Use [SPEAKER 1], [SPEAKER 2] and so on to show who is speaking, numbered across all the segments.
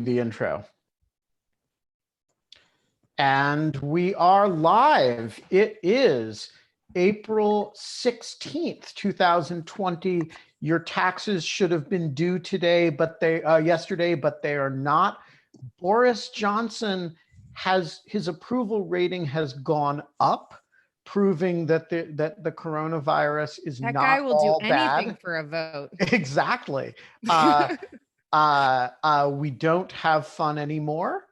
[SPEAKER 1] the intro. And we are live. It is April 16th, 2020. Your taxes should have been due today, but yesterday, but they are not. Boris Johnson his approval rating has gone up, proving that the coronavirus is
[SPEAKER 2] that
[SPEAKER 1] not
[SPEAKER 2] guy will
[SPEAKER 1] all
[SPEAKER 2] do anything
[SPEAKER 1] bad.
[SPEAKER 2] for a vote.
[SPEAKER 1] Exactly. We don't have fun anymore,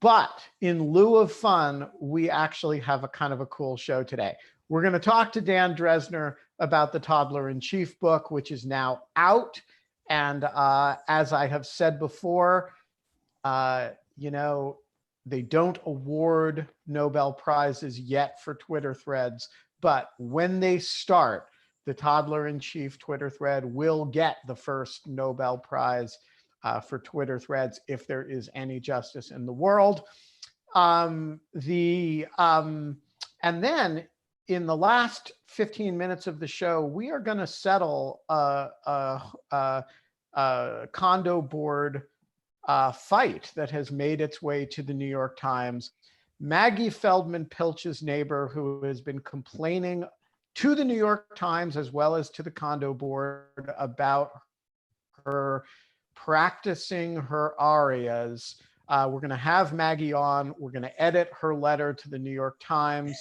[SPEAKER 1] but in lieu of fun, we actually have a kind of a cool show today. We're going to talk to Dan Drezner about the Toddler in Chief book, which is now out. And as I have said before, they don't award Nobel Prizes yet for Twitter threads, but when they start, the Toddler in Chief Twitter thread will get the first Nobel Prize for Twitter threads if there is any justice in the world. And then in the last 15 minutes of the show, we are going to settle a condo board fight that has made its way to the New York Times. Maggie Feldman-Piltch's neighbor, who has been complaining to the New York Times as well as to the condo board about her practicing her arias. We're going to have Maggie on. We're going to edit her letter to the New York Times,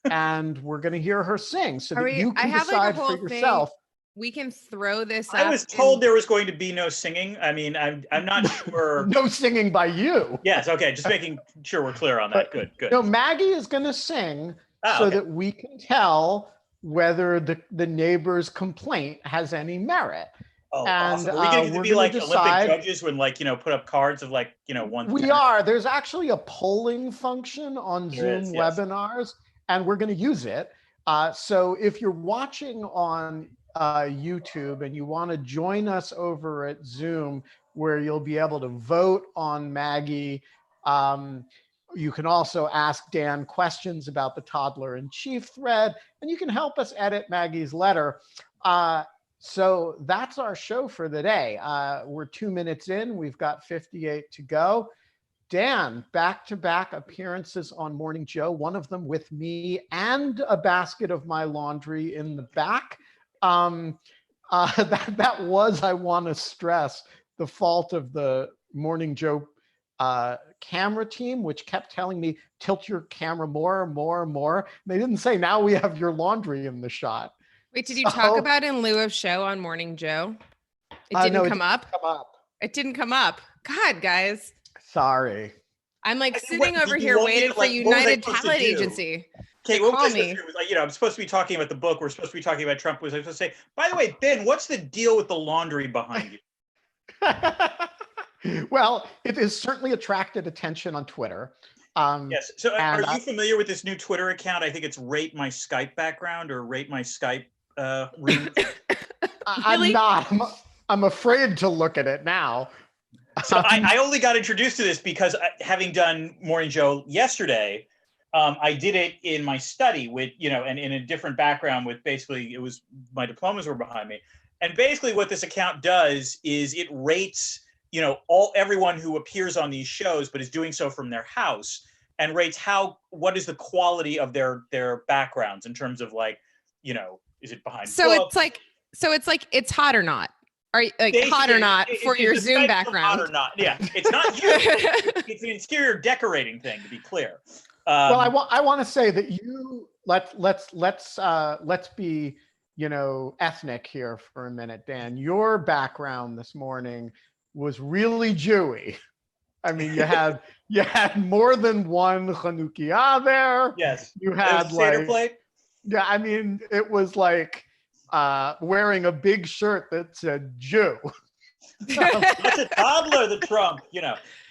[SPEAKER 1] and we're going to hear her sing so that you can decide for yourself.
[SPEAKER 2] We can throw this
[SPEAKER 3] I was told there was going to be no singing. I mean, I'm not sure.
[SPEAKER 1] No singing by you.
[SPEAKER 3] Yes, okay, just making sure we're clear on that. Good.
[SPEAKER 1] No, Maggie is going to sing that we can tell whether the neighbor's complaint has any merit.
[SPEAKER 3] Oh, and, awesome. Are we going to be like Olympic judges when put up cards of one?
[SPEAKER 1] We are. There's actually a polling function on Zoom webinars, and we're going to use it. So if you're watching on YouTube and you want to join us over at Zoom, where you'll be able to vote on Maggie, you can also ask Dan questions about the Toddler in Chief thread, and you can help us edit Maggie's letter. So that's our show for the day. We're 2 minutes in. We've got 58 to go. Dan, back-to-back appearances on Morning Joe, one of them with me and a basket of my laundry in the back. That was, I want to stress, the fault of the Morning Joe camera team, which kept telling me, tilt your camera more. They didn't say, now we have your laundry in the shot.
[SPEAKER 2] Wait, did you talk about in lieu of show on Morning Joe? It didn't come up? It didn't come up. God, guys.
[SPEAKER 1] Sorry.
[SPEAKER 2] I'm sitting over here waiting for United Talent Agency.
[SPEAKER 3] Okay, what was I supposed to do? I'm supposed to be talking about the book. We're supposed to be talking about Trump. Was I supposed to say, by the way, Ben, what's the deal with the laundry behind
[SPEAKER 1] you? Well, it has certainly attracted attention on Twitter.
[SPEAKER 3] Yes. So are you familiar with this new Twitter account? I think it's Rate My Skype Background or Rate My Skype Room.
[SPEAKER 1] I'm not. I'm afraid to look at it now.
[SPEAKER 3] So I only got introduced to this because having done Morning Joe yesterday, I did it in my study with, and in a different background with basically, it was, my diplomas were behind me. And basically what this account does is it rates, everyone who appears on these shows, but is doing so from their house, and rates what is the quality of their backgrounds in terms of is it behind?
[SPEAKER 2] It's hot or not. Are hot or not for your Zoom background?
[SPEAKER 3] Hot or not? Yeah, it's not you. It's an interior decorating thing, to be clear.
[SPEAKER 1] Well, I want to say that let's be ethnic here for a minute, Dan. Your background this morning was really Jewy. I mean, you had more than one Chanukiah there.
[SPEAKER 3] Yes,
[SPEAKER 1] you had
[SPEAKER 3] Seder plate.
[SPEAKER 1] Yeah, I mean, it was wearing a big shirt that said Jew.
[SPEAKER 3] That's a toddler, the Trump,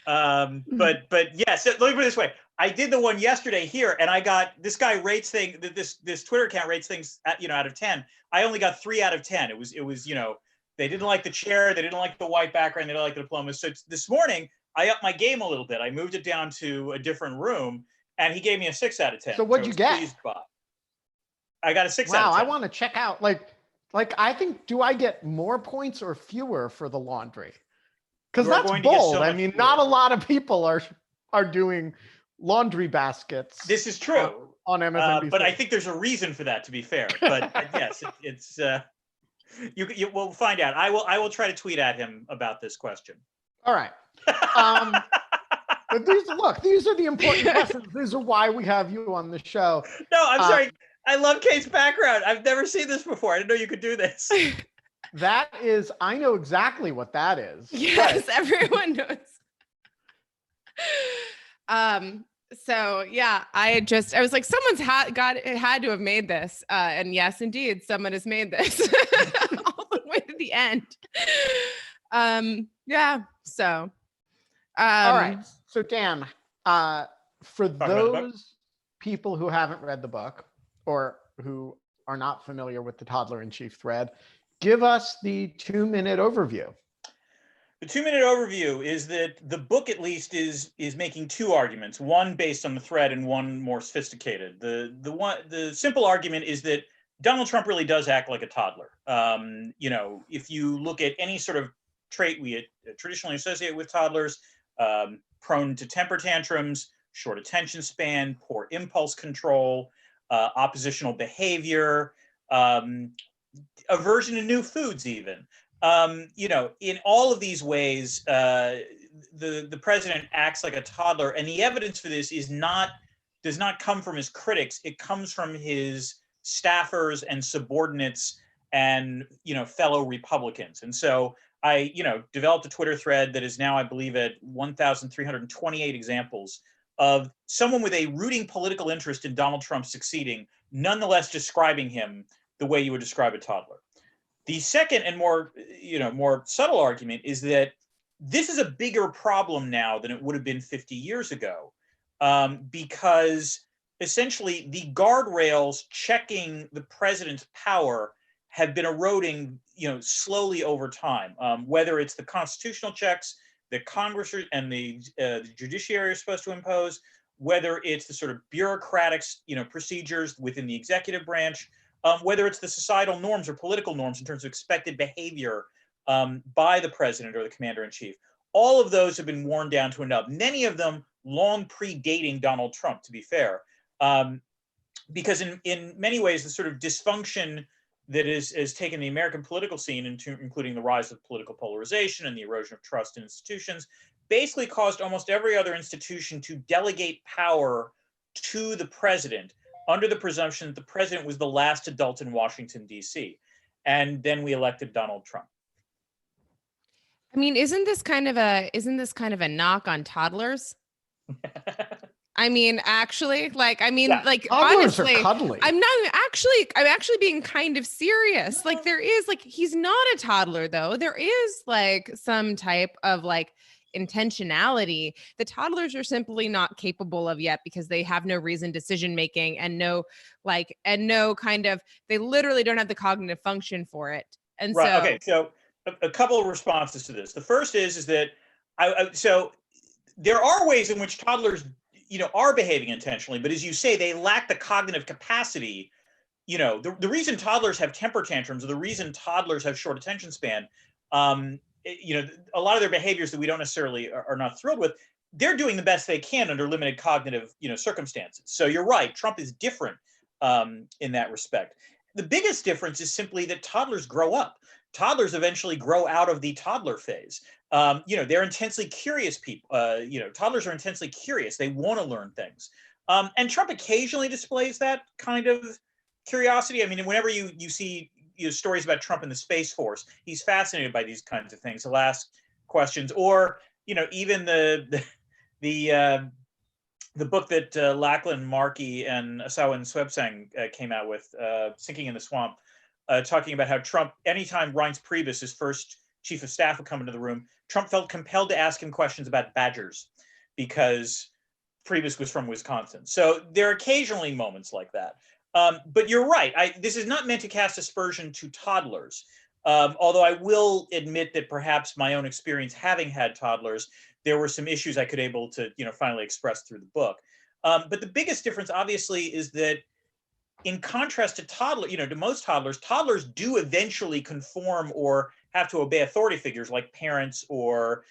[SPEAKER 3] But yes, let me put it this way. I did the one yesterday here, and I got, this guy rates things, this Twitter account rates things out of 10. I only got 3 out of 10. It was they didn't like the chair, they didn't like the white background, they didn't like the diplomas. So this morning I upped my game a little bit. I moved it down to a different room, and he gave me a 6 out of 10.
[SPEAKER 1] So what'd you get?
[SPEAKER 3] I got a 6 out of 10.
[SPEAKER 1] Wow, I want to check out. I think, do I get more points or fewer for the laundry? Because that's bold. I mean, not a lot of people are doing laundry baskets.
[SPEAKER 3] This is true
[SPEAKER 1] on MSNBC.
[SPEAKER 3] but I think there's a reason for that, to be fair. But yes, it's you will find out. I will try to tweet at him about this question.
[SPEAKER 1] All right. But these are the important questions. These are why we have you on the show.
[SPEAKER 3] No, I'm sorry. I love Kate's background. I've never seen this before. I didn't know you could do this.
[SPEAKER 1] That is, I know exactly what that is.
[SPEAKER 2] Yes, everyone knows. So yeah, I was like, someone's had to have made this. And yes, indeed, someone has made this all the way to the end. Yeah. So,
[SPEAKER 1] all right. So Dan, for those people who haven't read the book or who are not familiar with the Toddler-in-Chief thread, give us the 2-minute overview.
[SPEAKER 3] The 2-minute overview is that the book, at least, is making two arguments. One based on the thread, and one more sophisticated. The simple argument is that Donald Trump really does act like a toddler. If you look at any sort of trait we traditionally associate with toddlers, prone to temper tantrums, short attention span, poor impulse control, oppositional behavior, aversion to new foods, even. In all of these ways, the president acts like a toddler, and the evidence for this does not come from his critics. It comes from his staffers and subordinates and fellow Republicans. And so I developed a Twitter thread that is now, I believe, at 1,328 examples of someone with a rooting political interest in Donald Trump succeeding, nonetheless describing him the way you would describe a toddler. The second and more subtle argument is that this is a bigger problem now than it would have been 50 years ago, because essentially the guardrails checking the president's power have been eroding, slowly over time. Whether it's the constitutional checks that Congress and the judiciary are supposed to impose, whether it's the sort of bureaucratic, procedures within the executive branch. Whether it's the societal norms or political norms in terms of expected behavior by the president or the commander-in-chief, all of those have been worn down to a nub. Many of them long predating Donald Trump, to be fair, because in many ways the sort of dysfunction that has taken the American political scene, including the rise of political polarization and the erosion of trust in institutions, basically caused almost every other institution to delegate power to the president, under the presumption that the president was the last adult in Washington, D.C. And then we elected Donald Trump.
[SPEAKER 2] I mean, isn't this kind of a knock on toddlers? I mean, actually, honestly,
[SPEAKER 1] are cuddly.
[SPEAKER 2] I'm actually being kind of serious. Like, there is he's not a toddler though. There is some type of intentionality the toddlers are simply not capable of yet, because they have no reasoned decision making and they literally don't have the cognitive function for it. And
[SPEAKER 3] right. Okay. So a couple of responses to this. The first is that so there are ways in which toddlers, are behaving intentionally, but as you say, they lack the cognitive capacity. The reason toddlers have temper tantrums, or the reason toddlers have short attention span, a lot of their behaviors that we don't necessarily are not thrilled with, they're doing the best they can under limited cognitive, circumstances. So you're right. Trump is different in that respect. The biggest difference is simply that toddlers grow up. Toddlers eventually grow out of the toddler phase. They're intensely curious people. Toddlers are intensely curious. They want to learn things. And Trump occasionally displays that kind of curiosity. I mean, whenever you see stories about Trump and the Space Force, he's fascinated by these kinds of things. He'll ask questions, or even the book that Lachlan Markey and Asawa Swepsang came out with, Sinking in the Swamp, talking about how Trump, anytime Reince Priebus, his first chief of staff, would come into the room, Trump felt compelled to ask him questions about badgers because Priebus was from Wisconsin. So there are occasionally moments like that. But you're right. This is not meant to cast aspersion to toddlers. Although I will admit that perhaps my own experience having had toddlers, there were some issues I could able to, finally express through the book. But the biggest difference, obviously, is that in contrast to to most toddlers do eventually conform or have to obey authority figures like parents or,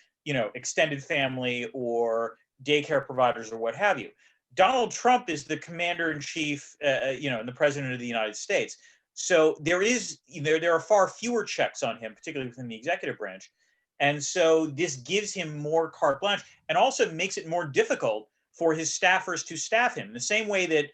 [SPEAKER 3] extended family or daycare providers or what have you. Donald Trump is the commander-in-chief, and the president of the United States. So there are far fewer checks on him, particularly within the executive branch. And so this gives him more carte blanche and also makes it more difficult for his staffers to staff him. The same way that,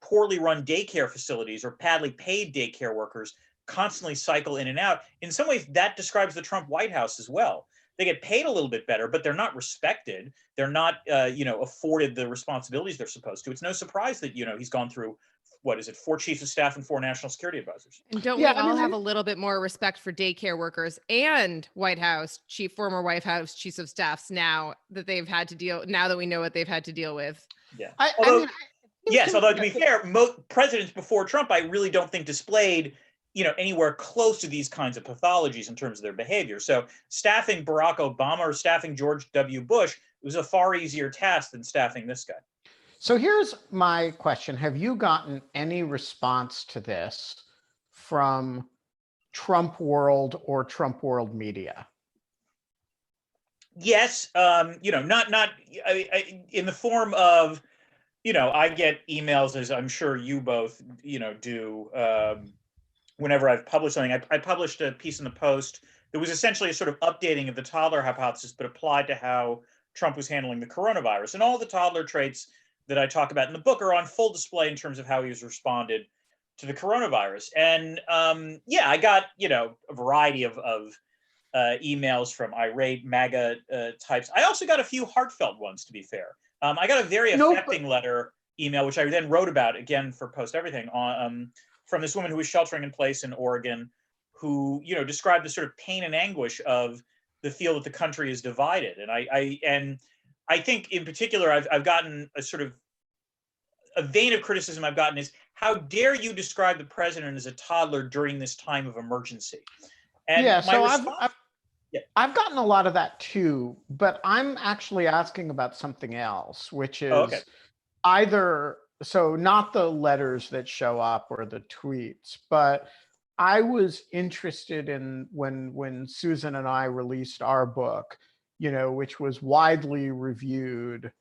[SPEAKER 3] poorly run daycare facilities or badly paid daycare workers constantly cycle in and out. In some ways, that describes the Trump White House as well. They get paid a little bit better, but they're not respected. They're not, afforded the responsibilities they're supposed to. It's no surprise that, he's gone through, 4 chiefs of staff and 4 national security advisors.
[SPEAKER 2] And don't we all have a little bit more respect for daycare workers and former White House chiefs of staffs now that we know what they've had to deal with?
[SPEAKER 3] Yeah. Although to be fair, most presidents before Trump, I really don't think displayed, anywhere close to these kinds of pathologies in terms of their behavior. So staffing Barack Obama or staffing George W. Bush was a far easier task than staffing this guy.
[SPEAKER 1] So here's my question. Have you gotten any response to this from Trump World or Trump World media?
[SPEAKER 3] Yes. Not in the form of, I get emails, as I'm sure you both, do, whenever I've published something. I published a piece in the Post that was essentially a sort of updating of the Toddler hypothesis, but applied to how Trump was handling the coronavirus. And all the Toddler traits that I talk about in the book are on full display in terms of how he has responded to the coronavirus. And I got, a variety of emails from irate MAGA types. I also got a few heartfelt ones, to be fair. I got a very affecting email, which I then wrote about again for Post Everything, from this woman who was sheltering in place in Oregon, who, described the sort of pain and anguish of the feel that the country is divided. And I think in particular, I've gotten a vein of criticism I've gotten is, how dare you describe the president as a toddler during this time of emergency? And
[SPEAKER 1] I've gotten a lot of that too, but I'm actually asking about something else, which is not the letters that show up or the tweets, but I was interested in when Susan and I released our book, which was widely reviewed,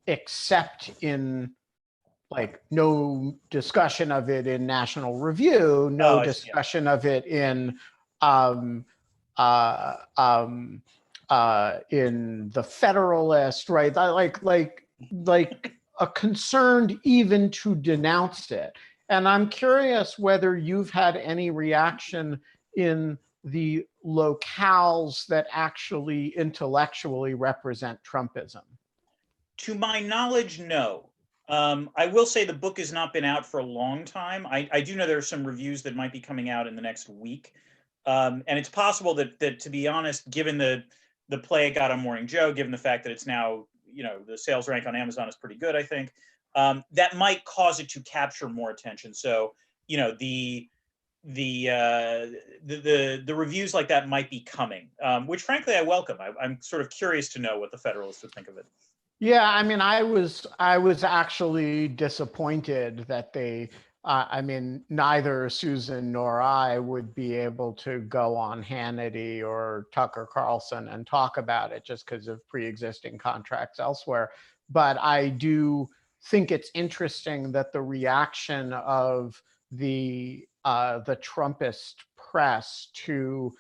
[SPEAKER 1] except in no discussion of it in National Review, no discussion of it in the Federalist, right? Like a concern even to denounce it. And I'm curious whether you've had any reaction in the locales that actually intellectually represent Trumpism.
[SPEAKER 3] To my knowledge, no. I will say the book has not been out for a long time. I do know there are some reviews that might be coming out in the next week. And it's possible that, to be honest, given the play it got on Morning Joe, given the fact that it's now, the sales rank on Amazon is pretty good, I think, that might cause it to capture more attention. So, the reviews like that might be coming, which frankly I welcome. I'm sort of curious to know what the Federalists would think of it.
[SPEAKER 1] Yeah, I mean, I was actually disappointed that they, neither Susan nor I would be able to go on Hannity or Tucker Carlson and talk about it just because of pre-existing contracts elsewhere. But I do think it's interesting that the reaction of the Trumpist press to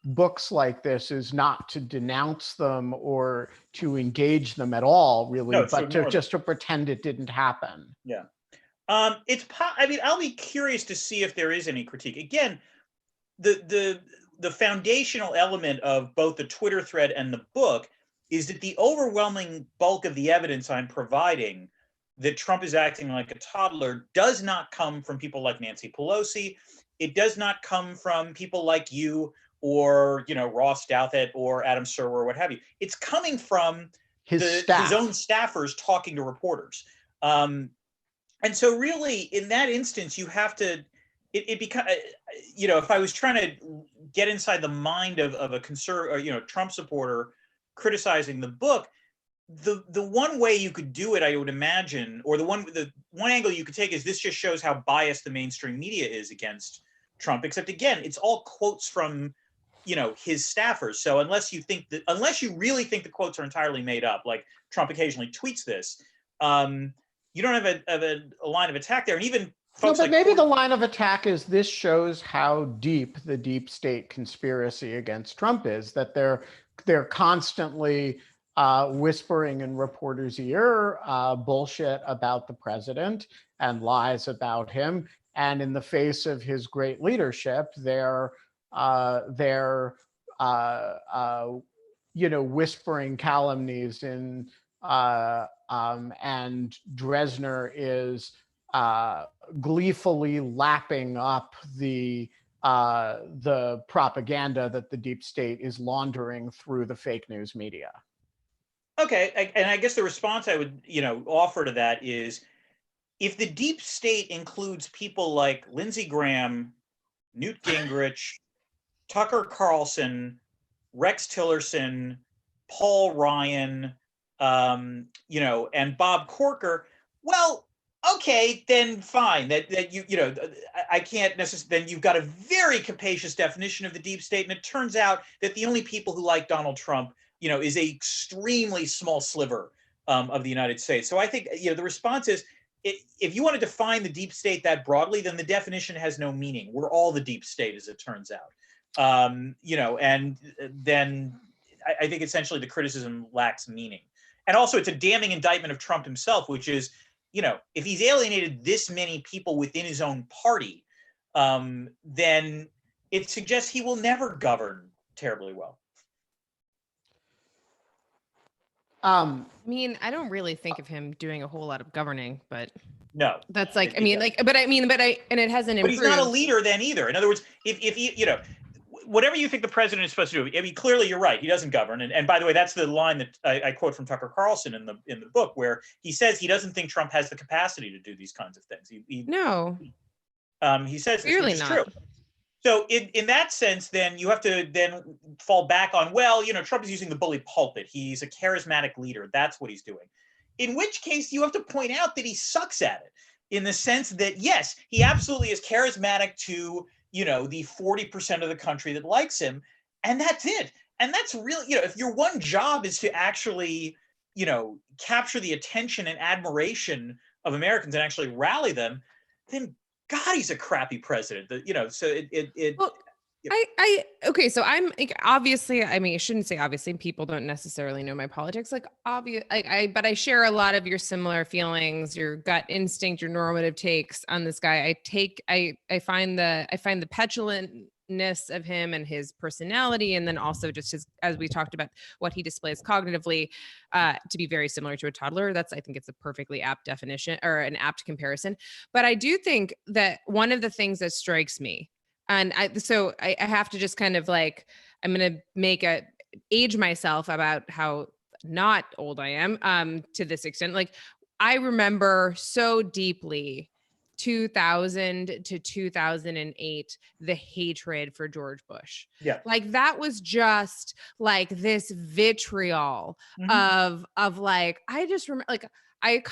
[SPEAKER 1] books like this is not to denounce them or to engage them at all, really, but to pretend it didn't happen.
[SPEAKER 3] Yeah. I'll be curious to see if there is any critique. Again, the foundational element of both the Twitter thread and the book is that the overwhelming bulk of the evidence I'm providing that Trump is acting like a toddler does not come from people like Nancy Pelosi. It does not come from people like you or, Ross Douthat or Adam Serwer or what have you. It's coming from his own staffers talking to reporters. And so really, in that instance, you have to, if I was trying to get inside the mind of a Trump supporter criticizing the book, the one way you could do it, I would imagine, or the one angle you could take is this just shows how biased the mainstream media is against Trump, except again, it's all quotes from his staffers. So unless you really think the quotes are entirely made up, like Trump occasionally tweets this, you don't have a line of attack there. And even folks
[SPEAKER 1] but maybe the line of attack is this shows how deep the deep state conspiracy against Trump is, that they're constantly whispering in reporters' ear bullshit about the president and lies about him. And in the face of his great leadership, they're whispering calumnies and Drezner is gleefully lapping up the propaganda that the deep state is laundering through the fake news media.
[SPEAKER 3] Okay, and I guess the response I would offer to that is, if the deep state includes people like Lindsey Graham, Newt Gingrich, Tucker Carlson, Rex Tillerson, Paul Ryan, and Bob Corker, well, okay, then fine. I can't necessarily. Then you've got a very capacious definition of the deep state, and it turns out that the only people who like Donald Trump, is a extremely small sliver of the United States. So I think the response is, if you want to define the deep state that broadly, then the definition has no meaning. We're all the deep state, as it turns out. And then I think essentially the criticism lacks meaning. And also, it's a damning indictment of Trump himself, which is, if he's alienated this many people within his own party, then it suggests he will never govern terribly well.
[SPEAKER 2] I mean, I don't really think of him doing a whole lot of governing, but
[SPEAKER 3] no,
[SPEAKER 2] that's like, and it hasn't improved.
[SPEAKER 3] But he's not a leader then either. In other words, if he, whatever you think the president is supposed to do, I mean, clearly you're right. He doesn't govern. And by the way, that's the line that I quote from Tucker Carlson in the book, where he says he doesn't think Trump has the capacity to do these kinds of things.
[SPEAKER 2] No.
[SPEAKER 3] He says this,
[SPEAKER 2] clearly
[SPEAKER 3] which is
[SPEAKER 2] not
[SPEAKER 3] true. So in that sense, then you have to then fall back on, well, Trump is using the bully pulpit. He's a charismatic leader. That's what he's doing. In which case, you have to point out that he sucks at it, in the sense that, yes, he absolutely is charismatic to, the 40% of the country that likes him. And that's it. And that's really, if your one job is to actually, capture the attention and admiration of Americans and actually rally them, then God, he's a crappy president. So it.
[SPEAKER 2] Well, okay. So I'm obviously, I mean, I shouldn't say obviously. People don't necessarily know my politics. Like obvious, but I share a lot of your similar feelings, your gut instinct, your normative takes on this guy. I find the petulantness of him and his personality, and then also just his, as we talked about, what he displays cognitively, to be very similar to a toddler. I think it's a perfectly apt definition, or an apt comparison. But I do think that one of the things that strikes me, and I have to just kind of like, I'm going to age myself about how not old I am, to this extent. Like, I remember so deeply 2000 to 2008, the hatred for George Bush.
[SPEAKER 3] Yeah.
[SPEAKER 2] Like, that was just like this vitriol of like, I just remember, like, I've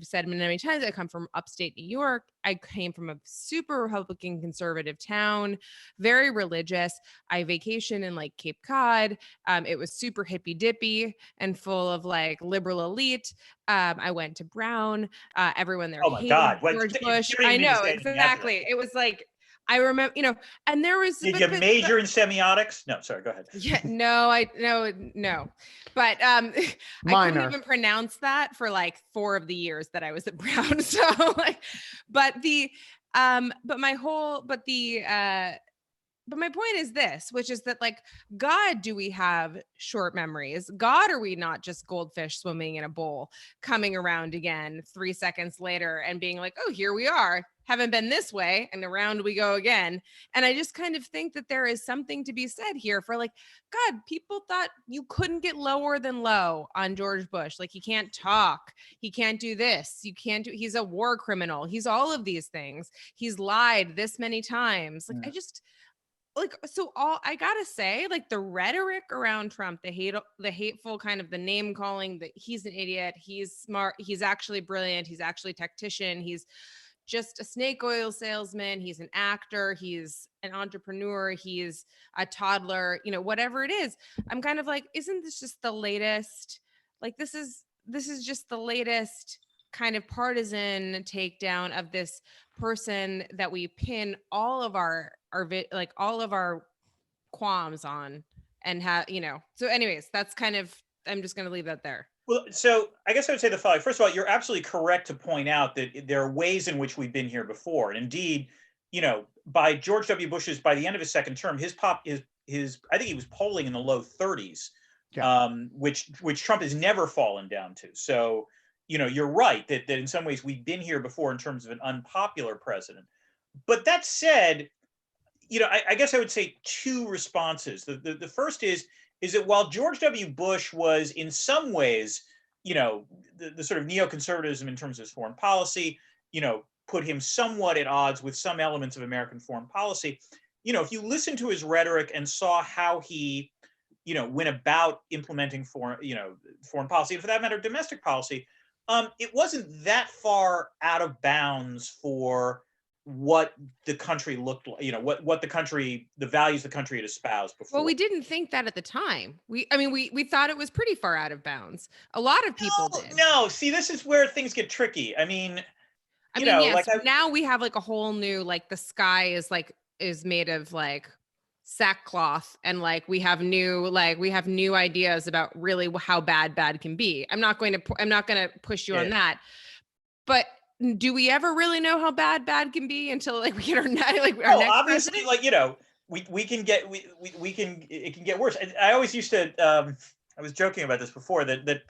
[SPEAKER 2] said many times, I come from upstate New York. I came from a super Republican conservative town, very religious. I vacationed in like Cape Cod. It was super hippy dippy and full of like liberal elite. I went to Brown. Everyone there hated George Bush. I know, exactly. It was like, I remember, and there was.
[SPEAKER 3] Did you major in semiotics? No, sorry, go ahead.
[SPEAKER 2] Yeah, no. But I couldn't even pronounce that for like 4 of the years that I was at Brown. So like, but my point is this, which is that, like, God, do we have short memories? God, are we not just goldfish swimming in a bowl, coming around again 3 seconds later and being like, oh, here we are, haven't been this way, and around we go again. And I just kind of think that there is something to be said here for, like, God, people thought you couldn't get lower than low on George Bush. Like, he can't talk. He can't do this. He's a war criminal. He's all of these things. He's lied this many times. Like, I gotta say, like, the rhetoric around Trump, the hateful kind of the name calling, that he's an idiot, he's smart, he's actually brilliant, he's actually tactician, he's just a snake oil salesman. He's an actor. He's an entrepreneur. He's a toddler, you know, whatever it is. I'm kind of like, isn't this just the latest? Like, this is just the latest kind of partisan takedown of this person that we pin all of our all of our qualms on, and have, you know. So anyways, that's kind of, I'm just going to leave that there.
[SPEAKER 3] Well, so I guess I would say the following. First of all, you're absolutely correct to point out that there are ways in which we've been here before. And indeed, you know, by George W. Bush's, by the end of his second term, his I think he was polling in the low 30s, which Trump has never fallen down to. So, you know, you're right that in some ways we've been here before in terms of an unpopular president. But that said, you know, I guess I would say two responses. The first is that while George W. Bush was in some ways, you know, the sort of neoconservatism in terms of his foreign policy, you know, put him somewhat at odds with some elements of American foreign policy. You know, if you listen to his rhetoric and saw how he, you know, went about implementing foreign policy, and for that matter, domestic policy, it wasn't that far out of bounds for what the country looked like, you know, what the values the country had espoused before.
[SPEAKER 2] Well, we didn't think that at the time. We thought it was pretty far out of bounds. A lot of people did.
[SPEAKER 3] No, see, this is where things get tricky. I mean, yes,
[SPEAKER 2] like now we have like a whole new, like, the sky is made of like sackcloth, and like we have new ideas about really how bad can be. I'm not going to push you on that, but do we ever really know how bad can be until like we get our next
[SPEAKER 3] obviously
[SPEAKER 2] president?
[SPEAKER 3] Like, you know, it can get worse. And I always used to I was joking about this before that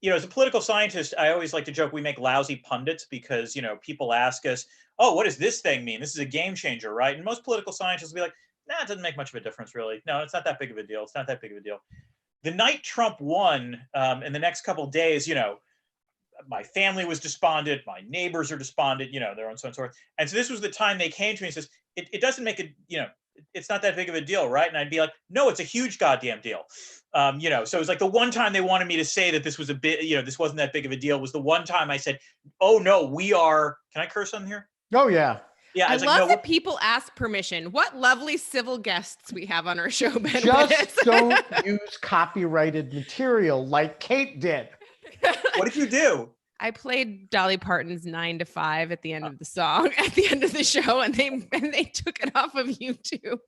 [SPEAKER 3] you know, as a political scientist, I always like to joke we make lousy pundits because, you know, people ask us, oh, what does this thing mean? This is a game changer, right? And most political scientists will be like, nah, it doesn't make much of a difference, really. No, it's not that big of a deal. It's not that big of a deal. The night Trump won, in the next couple of days, you know, my family was despondent, my neighbors are despondent, you know, their own so and so forth. And so this was the time they came to me and says, it doesn't make it, you know, it's not that big of a deal, right? And I'd be like, no, it's a huge goddamn deal. You know, so it was like the one time they wanted me to say that this was a bit, you know, this wasn't that big of a deal was the one time I said, oh no, we are, can I curse on here?
[SPEAKER 1] Oh yeah.
[SPEAKER 2] Yeah, I love that people ask permission. What lovely civil guests we have on our show, Ben.
[SPEAKER 1] Just don't use copyrighted material like Kate did.
[SPEAKER 3] What did you do?
[SPEAKER 2] I played Dolly Parton's 9 to 5 at the end of the song, at the end of the show, and they took it off of YouTube.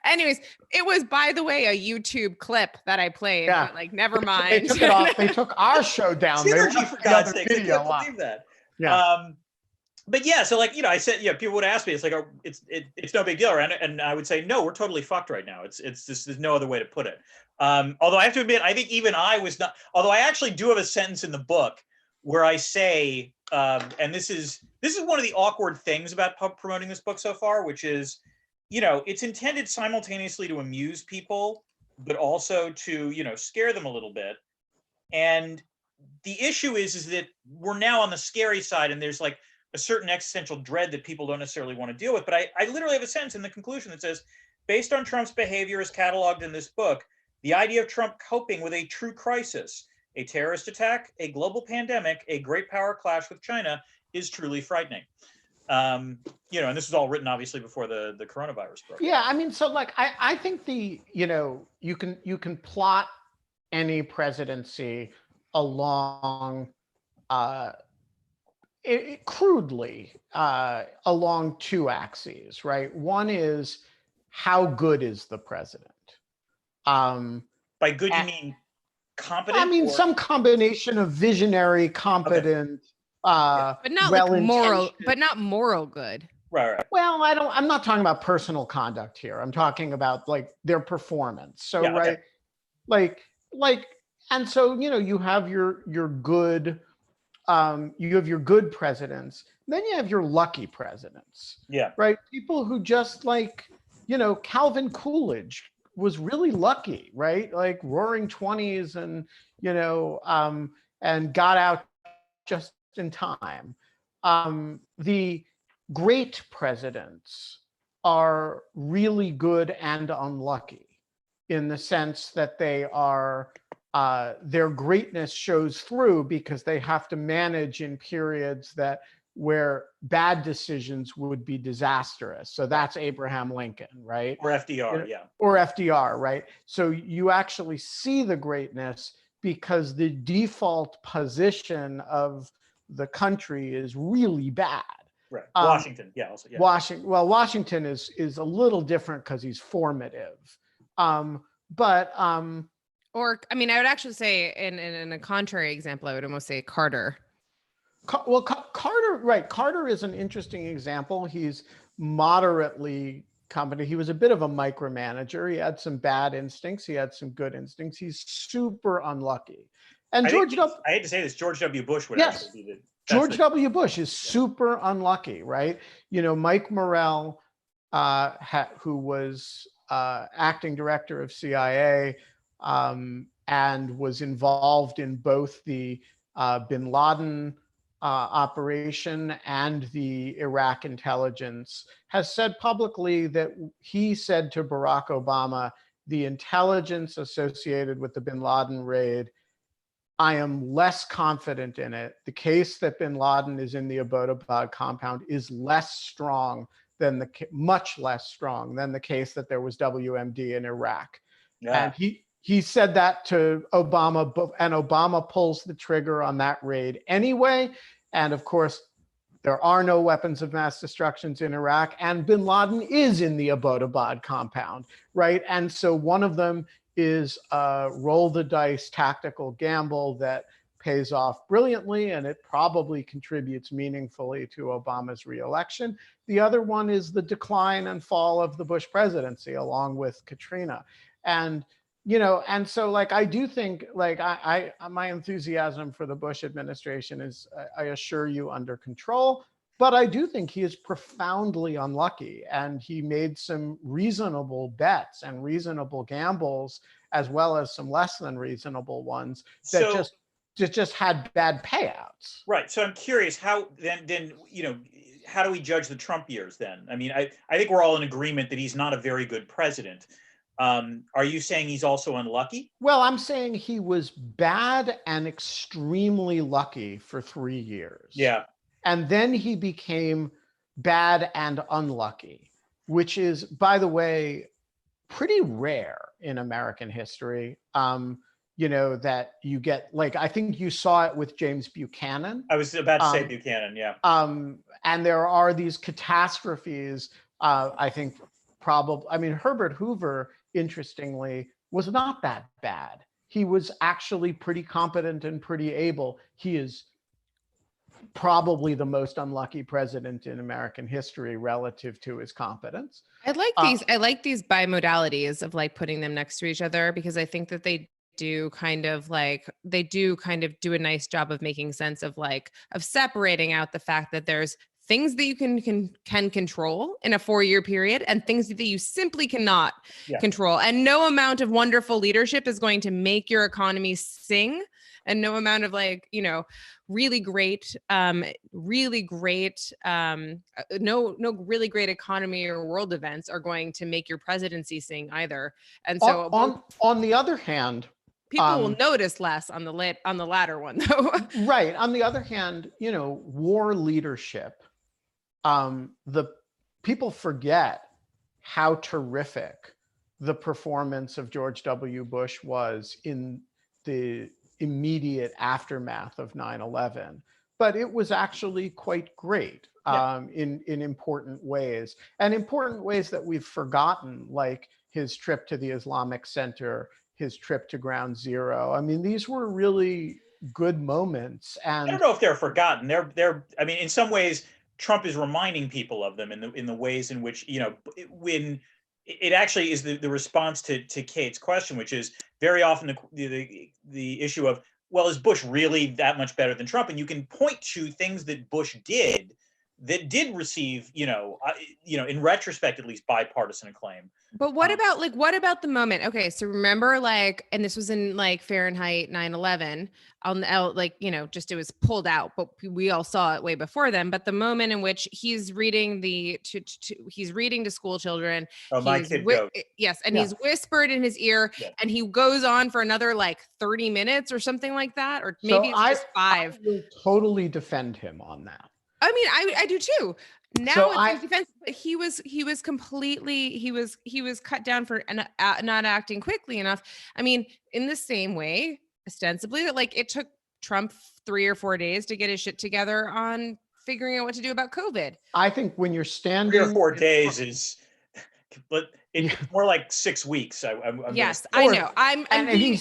[SPEAKER 2] Anyways, it was, by the way, a YouTube clip that I played. Yeah. But like, never mind.
[SPEAKER 1] They took it off. They took our show down.
[SPEAKER 3] Synergy, for God's sake. I can't believe that.
[SPEAKER 1] Yeah.
[SPEAKER 3] But yeah, so like, you know, I said, yeah, people would ask me, it's like, it's no big deal, right? And I would say, no, we're totally fucked right now. It's just, there's no other way to put it. Although I have to admit, I think even I was not, although I actually do have a sentence in the book where I say, and this is one of the awkward things about promoting this book so far, which is, you know, it's intended simultaneously to amuse people, but also to, you know, scare them a little bit. And the issue is that we're now on the scary side, and there's like a certain existential dread that people don't necessarily want to deal with. But I literally have a sentence in the conclusion that says, based on Trump's behavior as cataloged in this book, the idea of Trump coping with a true crisis, a terrorist attack, a global pandemic, a great power clash with China is truly frightening. You know, and this was all written obviously before the coronavirus broke.
[SPEAKER 1] Yeah, I mean, so like I think you know, you can plot any presidency along crudely along two axes, right? One is how good is the president?
[SPEAKER 3] By good, you mean competent?
[SPEAKER 1] I mean, some combination of visionary, competent,
[SPEAKER 2] but not like moral, but not moral good.
[SPEAKER 3] Right.
[SPEAKER 1] Well, I'm not talking about personal conduct here. I'm talking about like their performance. So, yeah, right. Okay. Like, and so, you know, you have your good, you have your good presidents, then you have your lucky presidents.
[SPEAKER 3] Yeah.
[SPEAKER 1] Right. People who just like, you know, Calvin Coolidge was really lucky, right? Like roaring 20s and, you know, and got out just in time. The great presidents are really good and unlucky in the sense that they are, their greatness shows through because they have to manage in periods that where bad decisions would be disastrous. So that's Abraham Lincoln, right?
[SPEAKER 3] Or FDR, yeah.
[SPEAKER 1] Or FDR, right? So you actually see the greatness because the default position of the country is really bad.
[SPEAKER 3] Right. Washington, also, yeah.
[SPEAKER 1] Washington is a little different because he's formative.
[SPEAKER 2] Or, I mean, I would actually say in a contrary example, I would almost say Carter.
[SPEAKER 1] Carter, right. Carter is an interesting example. He's moderately competent. He was a bit of a micromanager. He had some bad instincts. He had some good instincts. He's super unlucky. And I
[SPEAKER 3] hate to say this, George W. Bush would actually be
[SPEAKER 1] George W. Bush is super unlucky, right? You know, Mike Morrell, who was acting director of CIA and was involved in both the bin Laden operation and the Iraq intelligence, has said publicly that he said to Barack Obama, the intelligence associated with the bin Laden raid, I am less confident in it. The case that bin Laden is in the Abbottabad compound is much less strong than the case that there was WMD in Iraq. Yeah. And he said that to Obama, and Obama pulls the trigger on that raid anyway. And of course, there are no weapons of mass destruction in Iraq, and bin Laden is in the Abbottabad compound, right? And so one of them is a roll the dice tactical gamble that pays off brilliantly, and it probably contributes meaningfully to Obama's reelection. The other one is the decline and fall of the Bush presidency, along with Katrina. And and so I do think my enthusiasm for the Bush administration is, I assure you, under control. But I do think he is profoundly unlucky, and he made some reasonable bets and reasonable gambles, as well as some less than reasonable ones that just had bad payouts.
[SPEAKER 3] Right. So I'm curious, how then how do we judge the Trump years then? I mean, I think we're all in agreement that he's not a very good president. Are you saying he's also unlucky?
[SPEAKER 1] Well, I'm saying he was bad and extremely lucky for 3 years.
[SPEAKER 3] Yeah.
[SPEAKER 1] And then he became bad and unlucky, which is, by the way, pretty rare in American history. That you get, I think you saw it with James Buchanan.
[SPEAKER 3] I was about to say Buchanan, yeah.
[SPEAKER 1] And there are these catastrophes, I think Herbert Hoover, interestingly, was not that bad. He was actually pretty competent and pretty able. He is probably the most unlucky president in American history relative to his competence.
[SPEAKER 2] I like these bimodalities of putting them next to each other, because I think that they do kind of do a nice job of making sense of separating out the fact that there's things that you can control in a 4-year period and things that you simply cannot control. And no amount of wonderful leadership is going to make your economy sing. And no amount of really great really great economy or world events are going to make your presidency sing either. And so
[SPEAKER 1] on the other hand,
[SPEAKER 2] people will notice less on the latter one, though.
[SPEAKER 1] Right. On the other hand, war leadership, the people forget how terrific the performance of George W. Bush was in the immediate aftermath of 9/11, but it was actually quite great in important ways, and important ways that we've forgotten, like his trip to the Islamic Center, his trip to Ground Zero. I mean, these were really good moments. And
[SPEAKER 3] I don't know if they're forgotten. They're. I mean, in some ways, Trump is reminding people of them in the ways in which when it actually is the response to Kate's question, which is very often the issue of, well, is Bush really that much better than Trump? And you can point to things that Bush did that did receive, in retrospect, at least bipartisan acclaim.
[SPEAKER 2] But what about the moment? Okay, so remember, and this was in Fahrenheit 9/11. It was pulled out, but we all saw it way before then. But the moment in which he's reading he's reading to school children.
[SPEAKER 3] Oh, my kid goat.
[SPEAKER 2] Yes, and he's whispered in his ear, and he goes on for another 30 minutes or something like that, or maybe it's just 5.
[SPEAKER 1] I will totally defend him on that.
[SPEAKER 2] I mean, I do too. Now
[SPEAKER 1] So
[SPEAKER 2] it's his defense, but he was completely he was cut down for not acting quickly enough. I mean, in the same way, ostensibly, that like it took Trump 3 or 4 days to get his shit together on figuring out what to do about COVID.
[SPEAKER 1] I think when you're standing
[SPEAKER 3] 3 or 4 days is, but it's more like 6 weeks.
[SPEAKER 2] Yes, I know. I'm being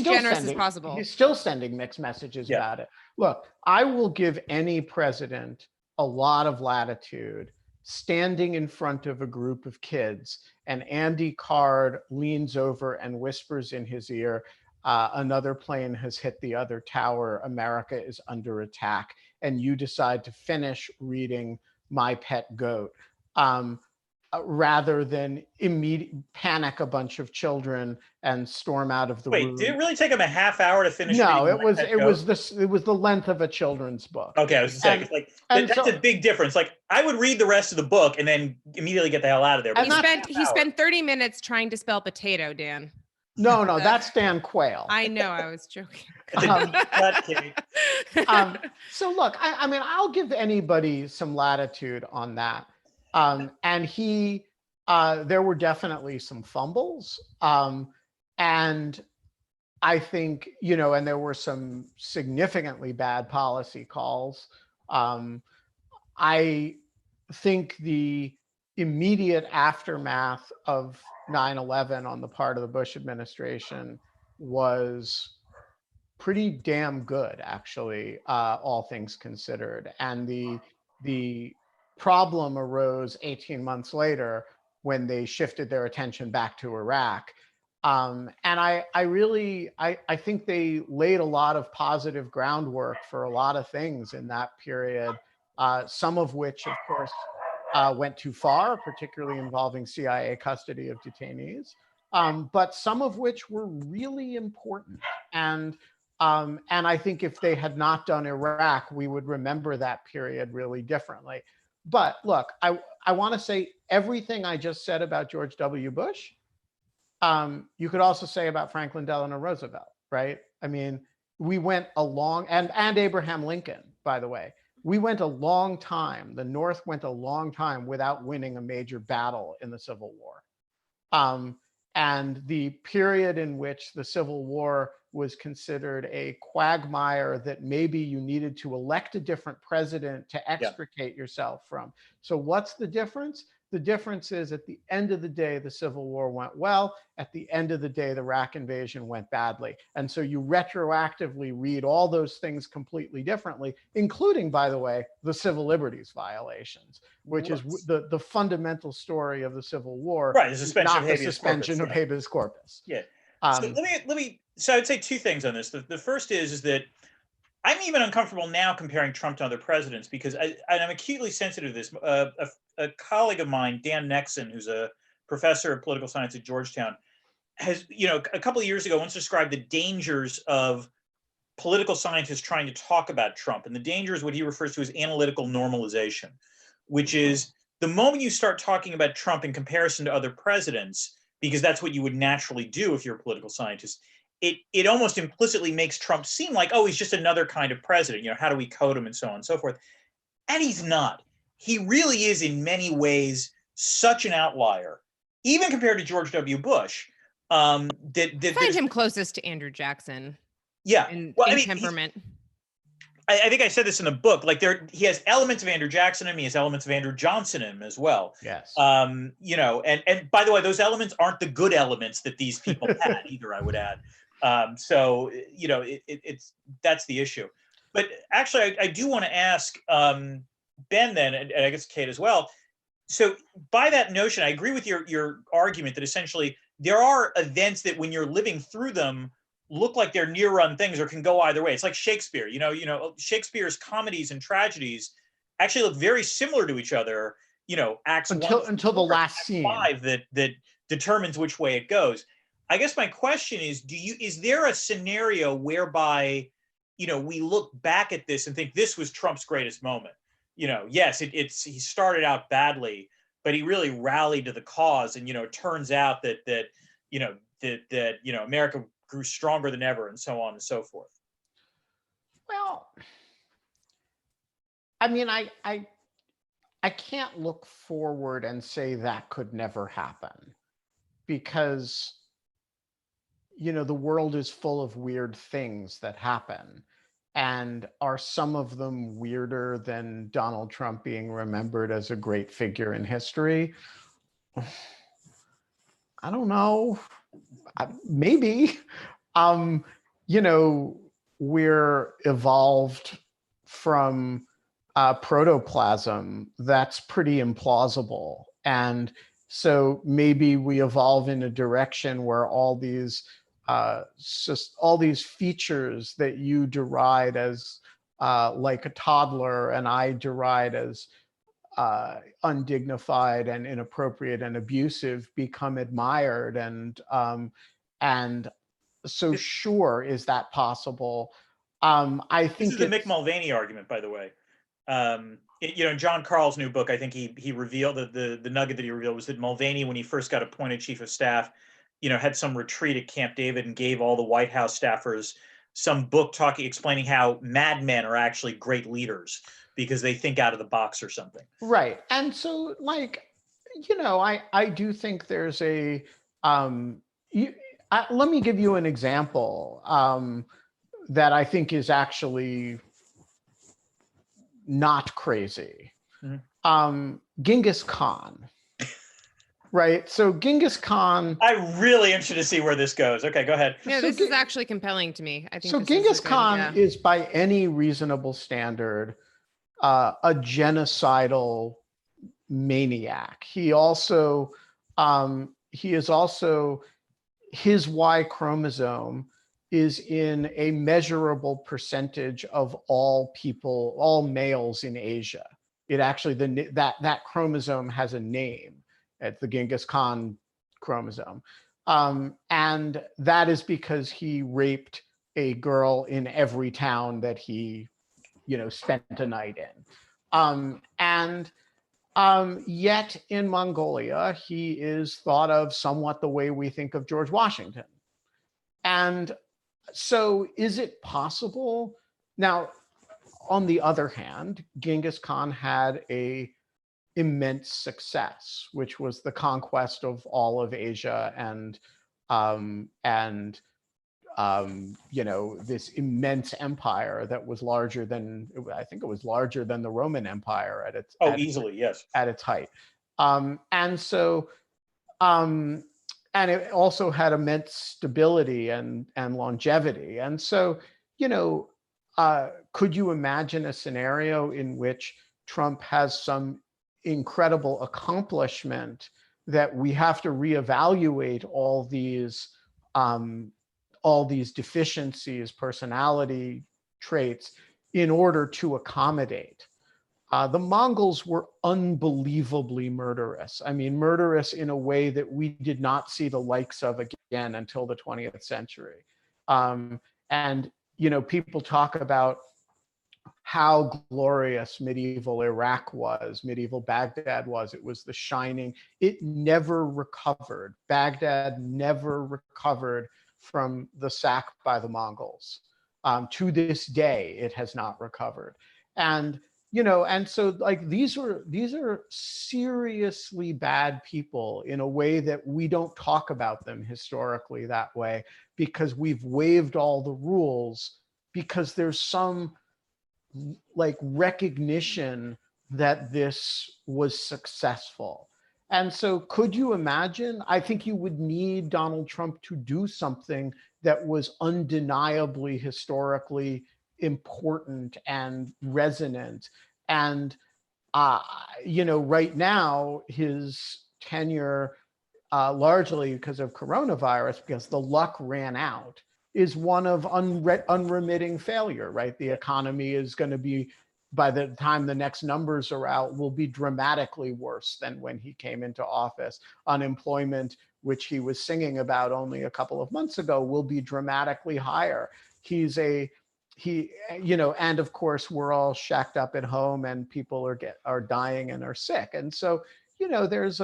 [SPEAKER 2] generous as
[SPEAKER 1] sending,
[SPEAKER 2] possible.
[SPEAKER 1] He's still sending mixed messages about it. Look, I will give any president a lot of latitude standing in front of a group of kids, and Andy Card leans over and whispers in his ear, another plane has hit the other tower, America is under attack, and you decide to finish reading My Pet Goat. Rather than panic a bunch of children and storm out of the room.
[SPEAKER 3] Wait, did it really take him a half hour to finish?
[SPEAKER 1] No, it was the length of a children's book.
[SPEAKER 3] Okay, I was just saying, that's a big difference. Like, I would read the rest of the book and then immediately get the hell out of there.
[SPEAKER 2] He spent 30 minutes trying to spell potato, Dan.
[SPEAKER 1] No, that's Dan Quayle.
[SPEAKER 2] I know, I was joking.
[SPEAKER 1] So look, I mean, I'll give anybody some latitude on that. And there were definitely some fumbles. And I think, and there were some significantly bad policy calls. I think the immediate aftermath of 9/11 on the part of the Bush administration was pretty damn good, actually, all things considered. And the problem arose 18 months later when they shifted their attention back to Iraq. And I think they laid a lot of positive groundwork for a lot of things in that period, some of which, of course, went too far, particularly involving CIA custody of detainees, but some of which were really important. And I think if they had not done Iraq, we would remember that period really differently. But look, I want to say everything I just said about George W. Bush, you could also say about Franklin Delano Roosevelt, right? I mean, we went a long, and Abraham Lincoln, by the way, we went a long time, the North went a long time without winning a major battle in the Civil War. And the period in which the Civil War was considered a quagmire that maybe you needed to elect a different president to extricate yourself from. So what's the difference? The difference is, at the end of the day, the Civil War went well. At the end of the day, the Iraq invasion went badly. And so you retroactively read all those things completely differently, including, by the way, the civil liberties violations, which is the fundamental story of the Civil War.
[SPEAKER 3] Right, the suspension
[SPEAKER 1] not
[SPEAKER 3] of
[SPEAKER 1] the
[SPEAKER 3] habeas
[SPEAKER 1] suspension
[SPEAKER 3] corpus,
[SPEAKER 1] of habeas corpus.
[SPEAKER 3] Yeah. So let me. So I'd say two things on this. The first is that I'm even uncomfortable now comparing Trump to other presidents, because I'm acutely sensitive to this. A colleague of mine, Dan Nexon, who's a professor of political science at Georgetown, has, a couple of years ago once described the dangers of political scientists trying to talk about Trump. And the danger is what he refers to as analytical normalization, which is the moment you start talking about Trump in comparison to other presidents, because that's what you would naturally do if you're a political scientist, it almost implicitly makes Trump seem like, oh, he's just another kind of president. How do we code him and so on and so forth. And he's not. He really is, in many ways, such an outlier, even compared to George W. Bush. I
[SPEAKER 2] find him closest to Andrew Jackson.
[SPEAKER 3] Yeah.
[SPEAKER 2] In temperament.
[SPEAKER 3] I think I said this in the book. Like, he has elements of Andrew Jackson in him. He has elements of Andrew Johnson in him as well.
[SPEAKER 1] Yes.
[SPEAKER 3] And by the way, those elements aren't the good elements that these people had either, I would add. So that's the issue. But actually, I do want to ask Ben then, and I guess Kate as well. So by that notion, I agree with your argument that essentially there are events that, when you're living through them, look like they're near-run things or can go either way. It's like Shakespeare. Shakespeare's comedies and tragedies actually look very similar to each other. Acts
[SPEAKER 1] until the last scene
[SPEAKER 3] 5 that determines which way it goes. I guess my question is, is there a scenario whereby, we look back at this and think this was Trump's greatest moment? Yes, he started out badly, but he really rallied to the cause, and it turns out that America grew stronger than ever, and so on and so forth.
[SPEAKER 1] Well, I mean, I can't look forward and say that could never happen, because the world is full of weird things that happen. And are some of them weirder than Donald Trump being remembered as a great figure in history? I don't know. Maybe. Um, we're evolved from protoplasm. That's pretty implausible. And so maybe we evolve in a direction where all these features that you deride as like a toddler and I deride as undignified and inappropriate and abusive become admired, and so sure, is that possible? I think
[SPEAKER 3] this is the Mick Mulvaney argument, by the way. In John Carl's new book, I think he revealed that the nugget that he revealed was that Mulvaney, when he first got appointed chief of staff, had some retreat at Camp David and gave all the White House staffers some book explaining how madmen are actually great leaders because they think out of the box or something.
[SPEAKER 1] Right. And so, I do think there's a let me give you an example that I think is actually not crazy. Mm-hmm. Genghis Khan. Right. So Genghis Khan.
[SPEAKER 3] I'm really interested to see where this goes. Okay, go ahead.
[SPEAKER 2] Yeah, this is actually compelling to me. I think
[SPEAKER 1] so. Genghis Khan is, by any reasonable standard, a genocidal maniac. He also, his Y chromosome is in a measurable percentage of all males in Asia. It actually, that chromosome has a name. It's the Genghis Khan chromosome. And that is because he raped a girl in every town that he, spent a night in. Yet in Mongolia, he is thought of somewhat the way we think of George Washington. And so is it possible? Now, on the other hand, Genghis Khan had a immense success, which was the conquest of all of Asia and this immense empire that was larger than, I think it was larger than the Roman Empire at its
[SPEAKER 3] easily, yes,
[SPEAKER 1] at its height. And it also had immense stability and longevity. And so, could you imagine a scenario in which Trump has some incredible accomplishment that we have to reevaluate all these deficiencies, personality traits, in order to accommodate? The Mongols were unbelievably murderous. I mean, murderous in a way that we did not see the likes of again until the 20th century. And, people talk about how glorious medieval Iraq was, medieval Baghdad was. It was the shining. It never recovered. Baghdad never recovered from the sack by the Mongols. To this day, it has not recovered. And so these are seriously bad people in a way that we don't talk about them historically that way, because we've waived all the rules, because there's some recognition that this was successful. And so could you imagine? I think you would need Donald Trump to do something that was undeniably historically important and resonant. And, right now, his tenure, largely because of coronavirus, because the luck ran out, is one of unremitting failure, right? The economy is going to be, by the time the next numbers are out, will be dramatically worse than when he came into office. Unemployment, which he was singing about only a couple of months ago, will be dramatically higher. And of course, we're all shacked up at home and people are dying and are sick. And so, there's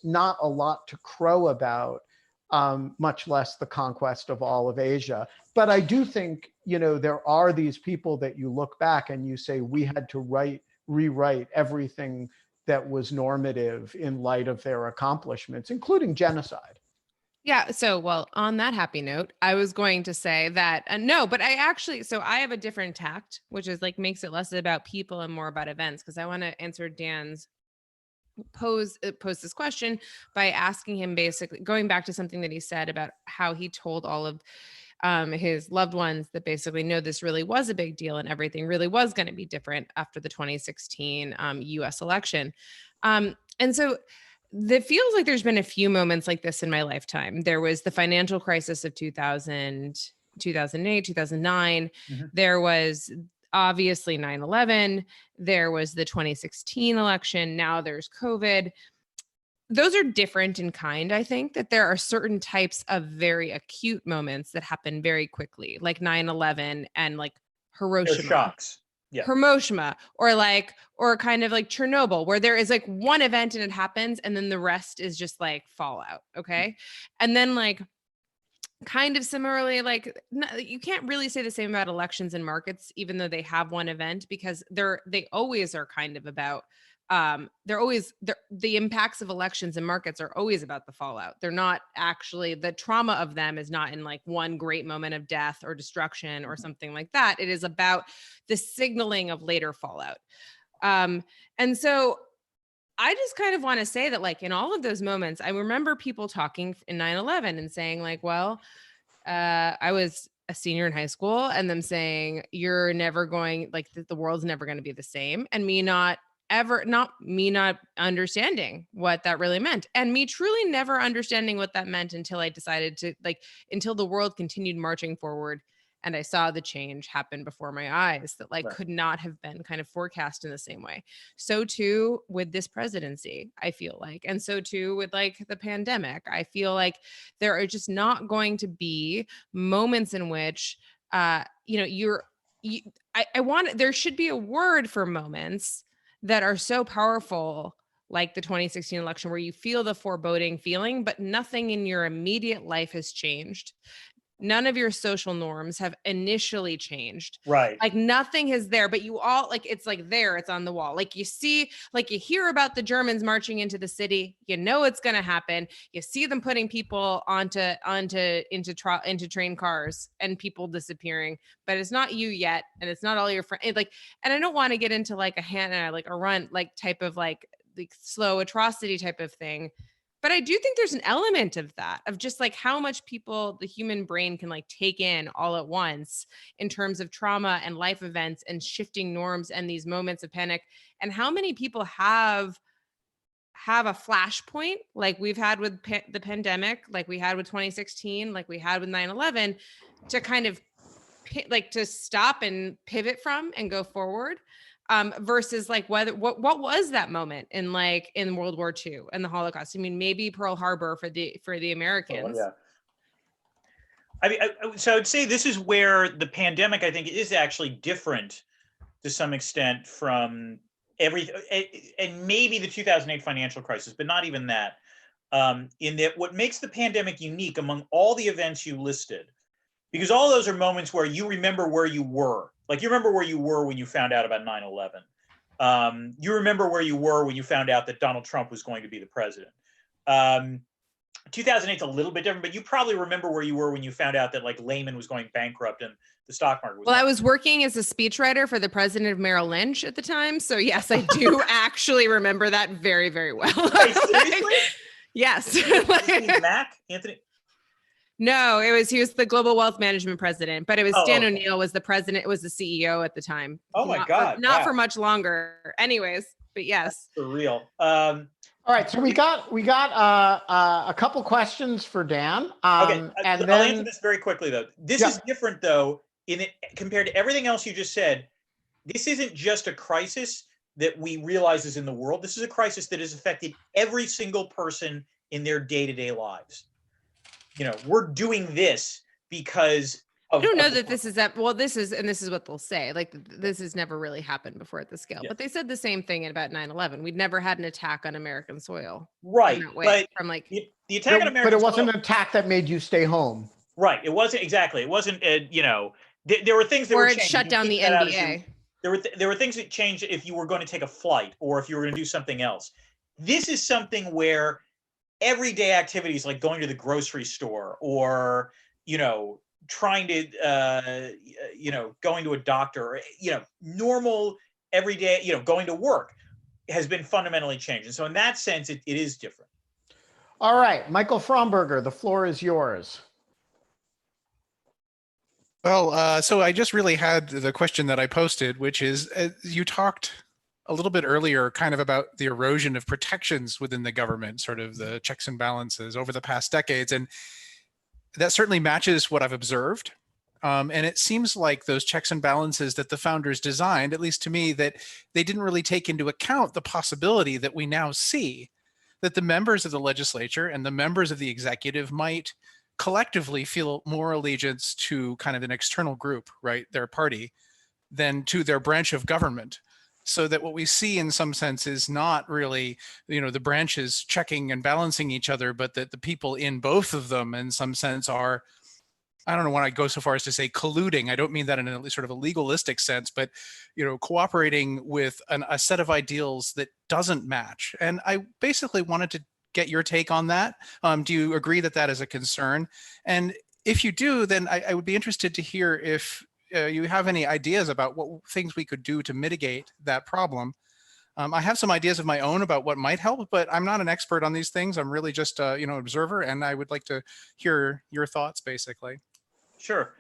[SPEAKER 1] not a lot to crow about. much less the conquest of all of Asia. But I do think, there are these people that you look back and you say, we had to rewrite everything that was normative in light of their accomplishments, including genocide.
[SPEAKER 2] Yeah. So, well, on that happy note, I was going to say that no, but I have a different tact, which is like makes it less about people and more about events. Cause I want to answer Dan's pose this question by asking him, basically going back to something that he said about how he told all of his loved ones that basically, no, this really was a big deal and everything really was going to be different after the 2016 US election. And so it feels like there's been a few moments like this in my lifetime. There was the financial crisis of 2000, 2008, 2009.
[SPEAKER 3] Mm-hmm.
[SPEAKER 2] There was obviously 9/11. There was the 2016 election. Now there's COVID. Those are different in kind. I think that there are certain types of very acute moments that happen very quickly, like 9/11 and like Hiroshima.
[SPEAKER 3] They're shocks. Yeah.
[SPEAKER 2] Hiroshima, or kind of like Chernobyl, where there is like one event and it happens and then the rest is just like fallout. Okay. And then like kind of similarly, like you can't really say the same about elections and markets, even though they have one event, because they always are kind of about the impacts of elections and markets are always about the fallout. They're not actually, the trauma of them is not in like one great moment of death or destruction or something like that. It is about the signaling of later fallout. And so I just kind of want to say that like in all of those moments, I remember people talking in 9/11 and saying like, well, I was a senior in high school and them saying, you're never going, like the world's never going to be the same. And me not understanding what that really meant, and me truly never understanding what that meant until I decided to until the world continued marching forward and I saw the change happen before my eyes that like could not have been kind of forecast in the same way. So too with this presidency, I feel like, and so too with like the pandemic, I feel like there are just not going to be moments in which I want, there should be a word for moments that are so powerful, like the 2016 election, where you feel the foreboding feeling, but nothing in your immediate life has changed. None of your social norms have initially changed.
[SPEAKER 3] Right.
[SPEAKER 2] Like nothing is there, but you all like, it's like there, it's on the wall. Like you see, like you hear about the Germans marching into the city, you know, it's going to happen. You see them putting people into train cars and people disappearing, but it's not you yet. And it's not all your friends. Like, and I don't want to get into like a run, like type of like slow atrocity type of thing. But I do think there's an element of that, of just like how much the human brain can like take in all at once in terms of trauma and life events and shifting norms and these moments of panic, and how many people have a flashpoint like we've had with the pandemic, like we had with 2016, like we had with 9/11, to kind of like to stop and pivot from and go forward. Versus like what was that moment in World War II and the Holocaust? I mean, maybe Pearl Harbor for the Americans.
[SPEAKER 3] Oh, yeah. I mean, so I would say this is where the pandemic, I think, is actually different to some extent from everything, and maybe the 2008 financial crisis, but not even that. In that, what makes the pandemic unique among all the events you listed, because all those are moments where you remember where you were. Like you remember where you were when you found out about 9/11. You remember where you were when you found out that Donald Trump was going to be the president. 2008 is a little bit different, but you probably remember where you were when you found out that like Lehman was going bankrupt and the stock market was.
[SPEAKER 2] Well, I was working as a speechwriter for the president of Merrill Lynch at the time. So yes, I do actually remember that very, very well.
[SPEAKER 3] Wait, seriously?
[SPEAKER 2] Yes.
[SPEAKER 3] Anthony?
[SPEAKER 2] No, he was the global wealth management president, but it was Dan O'Neill was the president, it was the CEO at the time.
[SPEAKER 3] Oh my God.
[SPEAKER 2] Not for much longer. Anyways, but yes.
[SPEAKER 3] That's for real.
[SPEAKER 1] All right. So we got a couple questions for Dan.
[SPEAKER 3] Okay. I'll answer this very quickly though. This is different though, compared to everything else you just said. This isn't just a crisis that we realize is in the world. This is a crisis that has affected every single person in their day-to-day lives. You know, we're doing this because
[SPEAKER 2] I don't know that this is that. Well, this is what they'll say. Like, this has never really happened before at this scale.
[SPEAKER 3] Yeah.
[SPEAKER 2] But they said the same thing about 9/11. We'd never had an attack on American soil,
[SPEAKER 3] right?
[SPEAKER 2] in that way,
[SPEAKER 3] But
[SPEAKER 2] from like
[SPEAKER 3] the attack on American
[SPEAKER 1] but it wasn't
[SPEAKER 3] soil,
[SPEAKER 1] an attack that made you stay home.
[SPEAKER 3] right? It wasn't exactly. It wasn't. There were things that
[SPEAKER 2] or
[SPEAKER 3] were
[SPEAKER 2] it
[SPEAKER 3] changed.
[SPEAKER 2] shut
[SPEAKER 3] You
[SPEAKER 2] down
[SPEAKER 3] take
[SPEAKER 2] the
[SPEAKER 3] that out as
[SPEAKER 2] NBA.
[SPEAKER 3] there were things that changed if you were going to take a flight or if you were going to do something else. This is something where everyday activities like going to the grocery store or trying to going to a doctor or normal everyday going to work has been fundamentally changed. And so in that sense it is different.
[SPEAKER 1] All right, Michael Fromberger, the floor is yours.
[SPEAKER 4] Well, so I just really had the question that I posted, which is, you talked a little bit earlier kind of about the erosion of protections within the government, sort of the checks and balances over the past decades. And that certainly matches what I've observed. And it seems like those checks and balances that the founders designed, at least to me, that they didn't really take into account the possibility that we now see that the members of the legislature and the members of the executive might collectively feel more allegiance to kind of an external group, right, their party, than to their branch of government. So that what we see in some sense is not really, the branches checking and balancing each other, but that the people in both of them in some sense are, I don't know when I go so far as to say colluding. I don't mean that in a sort of a legalistic sense, but cooperating with a set of ideals that doesn't match. And I basically wanted to get your take on that. Do you agree that that is a concern? And if you do, then I would be interested to hear if you have any ideas about what things we could do to mitigate that problem. I have some ideas of my own about what might help, but I'm not an expert on these things. I'm really just an observer, and I would like to hear your thoughts, basically.
[SPEAKER 3] Sure.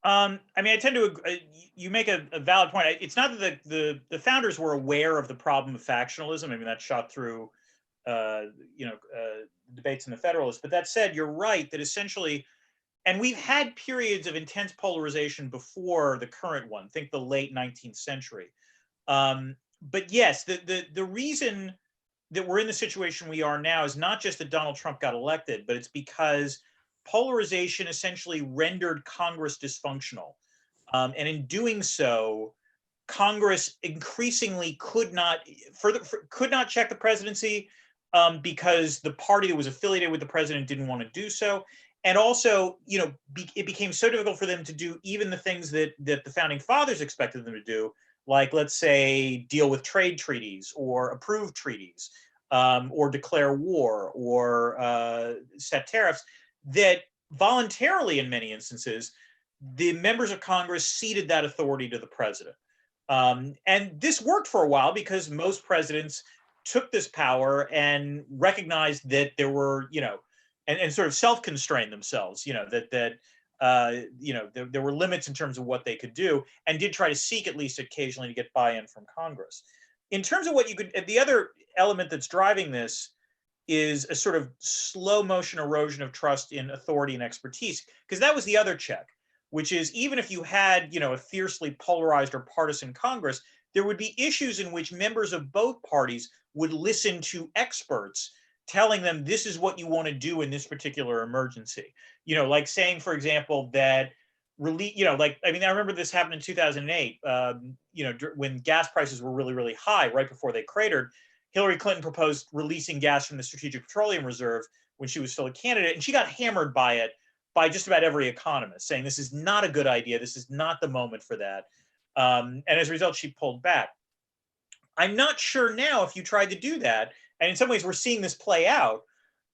[SPEAKER 3] I tend to you make a valid point. It's not that the founders were aware of the problem of factionalism. That shot through debates in the Federalists. But that said, you're right that essentially, and we've had periods of intense polarization before the current one. Think the late 19th century. But yes, the reason that we're in the situation we are now is not just that Donald Trump got elected, but it's because polarization essentially rendered Congress dysfunctional. And in doing so, Congress increasingly could not check the presidency because the party that was affiliated with the president didn't want to do so. And also, it became so difficult for them to do even the things that the founding fathers expected them to do, like, let's say, deal with trade treaties or approve treaties or declare war or set tariffs, that voluntarily, in many instances, the members of Congress ceded that authority to the president. And this worked for a while because most presidents took this power and recognized that there were, and sort of self-constrained themselves, there were limits in terms of what they could do, and did try to seek at least occasionally to get buy-in from Congress. In terms of what you could, the other element that's driving this is a sort of slow motion erosion of trust in authority and expertise, because that was the other check, which is even if you had, a fiercely polarized or partisan Congress, there would be issues in which members of both parties would listen to experts telling them this is what you want to do in this particular emergency. Like saying, for example, that I remember this happened in 2008, when gas prices were really, really high right before they cratered. Hillary Clinton proposed releasing gas from the Strategic Petroleum Reserve when she was still a candidate, and she got hammered by it by just about every economist, saying this is not a good idea, this is not the moment for that. And as a result, she pulled back. I'm not sure now if you tried to do that, and in some ways we're seeing this play out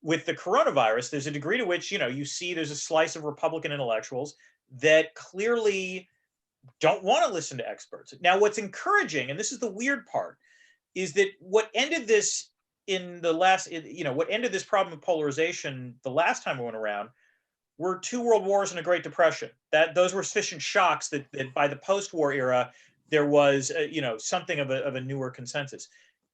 [SPEAKER 3] with the coronavirus. There's a degree to which, you see there's a slice of Republican intellectuals that clearly don't want to listen to experts. Now, what's encouraging, and this is the weird part, is that what ended this what ended this problem of polarization the last time we went around were 2 world wars and a Great Depression. Those were sufficient shocks that by the post-war era, there was something of a newer consensus.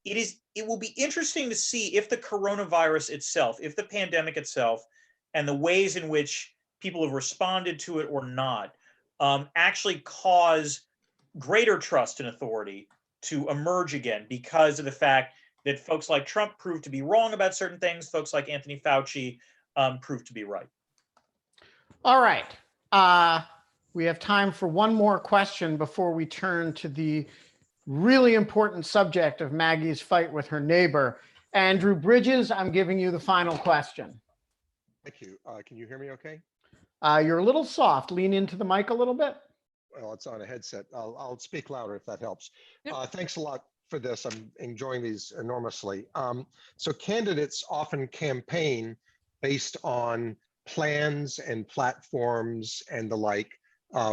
[SPEAKER 3] It will be interesting to see if the coronavirus itself, if the pandemic itself, and the ways in which people have responded to it or not, actually cause greater trust in authority to emerge again, because of the fact that folks like Trump proved to be wrong about certain things, folks like Anthony Fauci proved to be right.
[SPEAKER 1] All right. We have time for one more question before we turn to the really important subject of Maggie's fight with her neighbor. Andrew Bridges, I'm giving you the final question.
[SPEAKER 5] Thank you. Can you hear me okay?
[SPEAKER 1] You're a little soft. Lean into the mic a little bit.
[SPEAKER 5] Well, it's on a headset. I'll speak louder if that helps.
[SPEAKER 2] Yep.
[SPEAKER 5] Thanks a lot for this. I'm enjoying these enormously. So candidates often campaign based on plans and platforms and the like,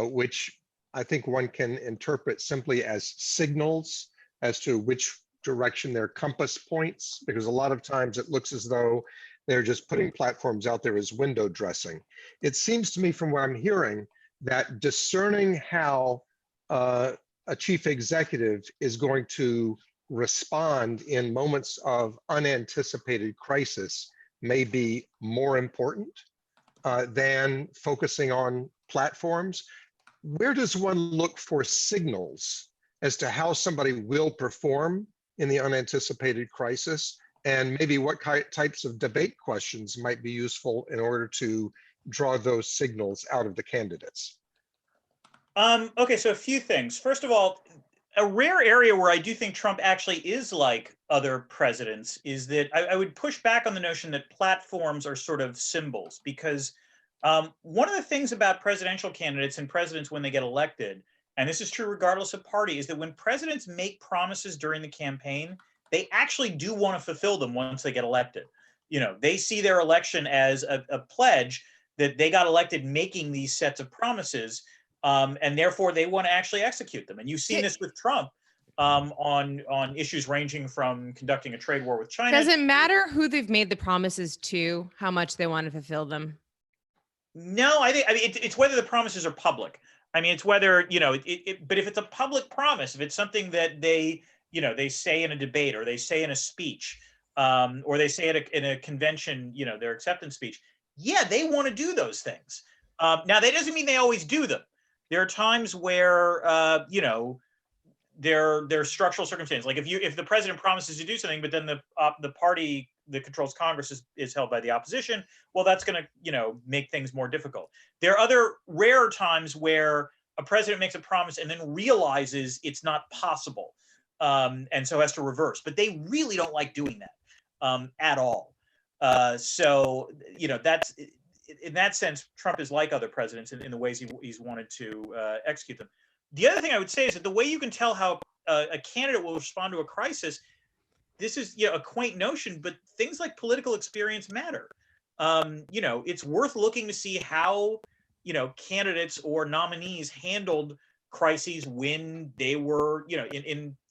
[SPEAKER 5] which I think one can interpret simply as signals as to which direction their compass points, because a lot of times it looks as though they're just putting platforms out there as window dressing. It seems to me from what I'm hearing that discerning how a chief executive is going to respond in moments of unanticipated crisis may be more important than focusing on platforms. Where does one look for signals as to how somebody will perform in the unanticipated crisis? And maybe what types of debate questions might be useful in order to draw those signals out of the candidates?
[SPEAKER 3] Okay, so a few things. First of all, a rare area where I do think Trump actually is like other presidents is that I would push back on the notion that platforms are sort of symbols, because one of the things about presidential candidates and presidents when they get elected, and this is true regardless of party, is that when presidents make promises during the campaign, they actually do want to fulfill them once they get elected. You know, they see their election as a pledge that they got elected making these sets of promises, and therefore they want to actually execute them. And you've seen this with Trump on issues ranging from conducting a trade war with China.
[SPEAKER 2] Does it matter who they've made the promises to, how much they want to fulfill them?
[SPEAKER 3] No, I mean, it's whether the promises are public. I mean, it's whether, you know, but if it's a public promise, if it's something that they say in a debate, or they say in a speech, or they say in a convention, you know, their acceptance speech, yeah, they want to do those things. Now, that doesn't mean they always do them. There are times where, you know, there's structural circumstances. Like if the president promises to do something, but then the party that controls Congress is held by the opposition, well, that's going to, you know, make things more difficult. There are other rare times where a president makes a promise and then realizes it's not possible, and so has to reverse. But they really don't like doing that at all. So, you know, that's in that sense, Trump is like other presidents in the ways he's wanted to execute them. The other thing I would say is that the way you can tell how a candidate will respond to a crisis, this is, you know, a quaint notion, but things like political experience matter. You know, it's worth looking to see how, you know, candidates or nominees handled crises when they were, you know,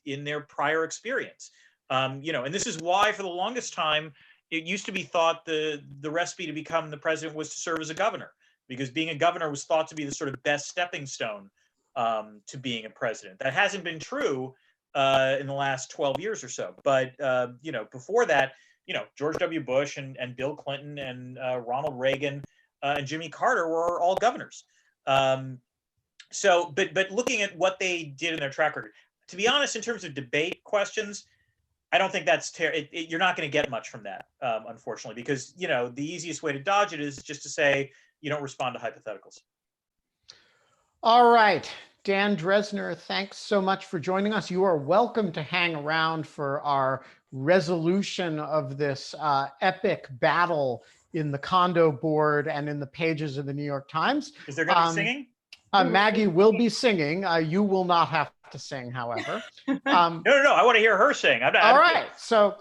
[SPEAKER 3] in their prior experience. You know, and this is why for the longest time, it used to be thought the recipe to become the president was to serve as a governor, because being a governor was thought to be the sort of best stepping stone to being a president. That hasn't been true in the last 12 years or so. But, you know, before that, you know, George W. Bush and Bill Clinton and Ronald Reagan and Jimmy Carter were all governors. So, but looking at what they did in their track record, to be honest, in terms of debate questions, I don't think that's you're not going to get much from that, unfortunately, because, you know, the easiest way to dodge it is just to say you don't respond to hypotheticals.
[SPEAKER 1] All right, Dan Drezner, thanks so much for joining us. You are welcome to hang around for our resolution of this epic battle in the condo board and in the pages of the New York Times.
[SPEAKER 3] Is there going to be singing?
[SPEAKER 1] Maggie will be singing. You will not have to sing, however.
[SPEAKER 3] No. I want to hear her sing.
[SPEAKER 1] All right. So,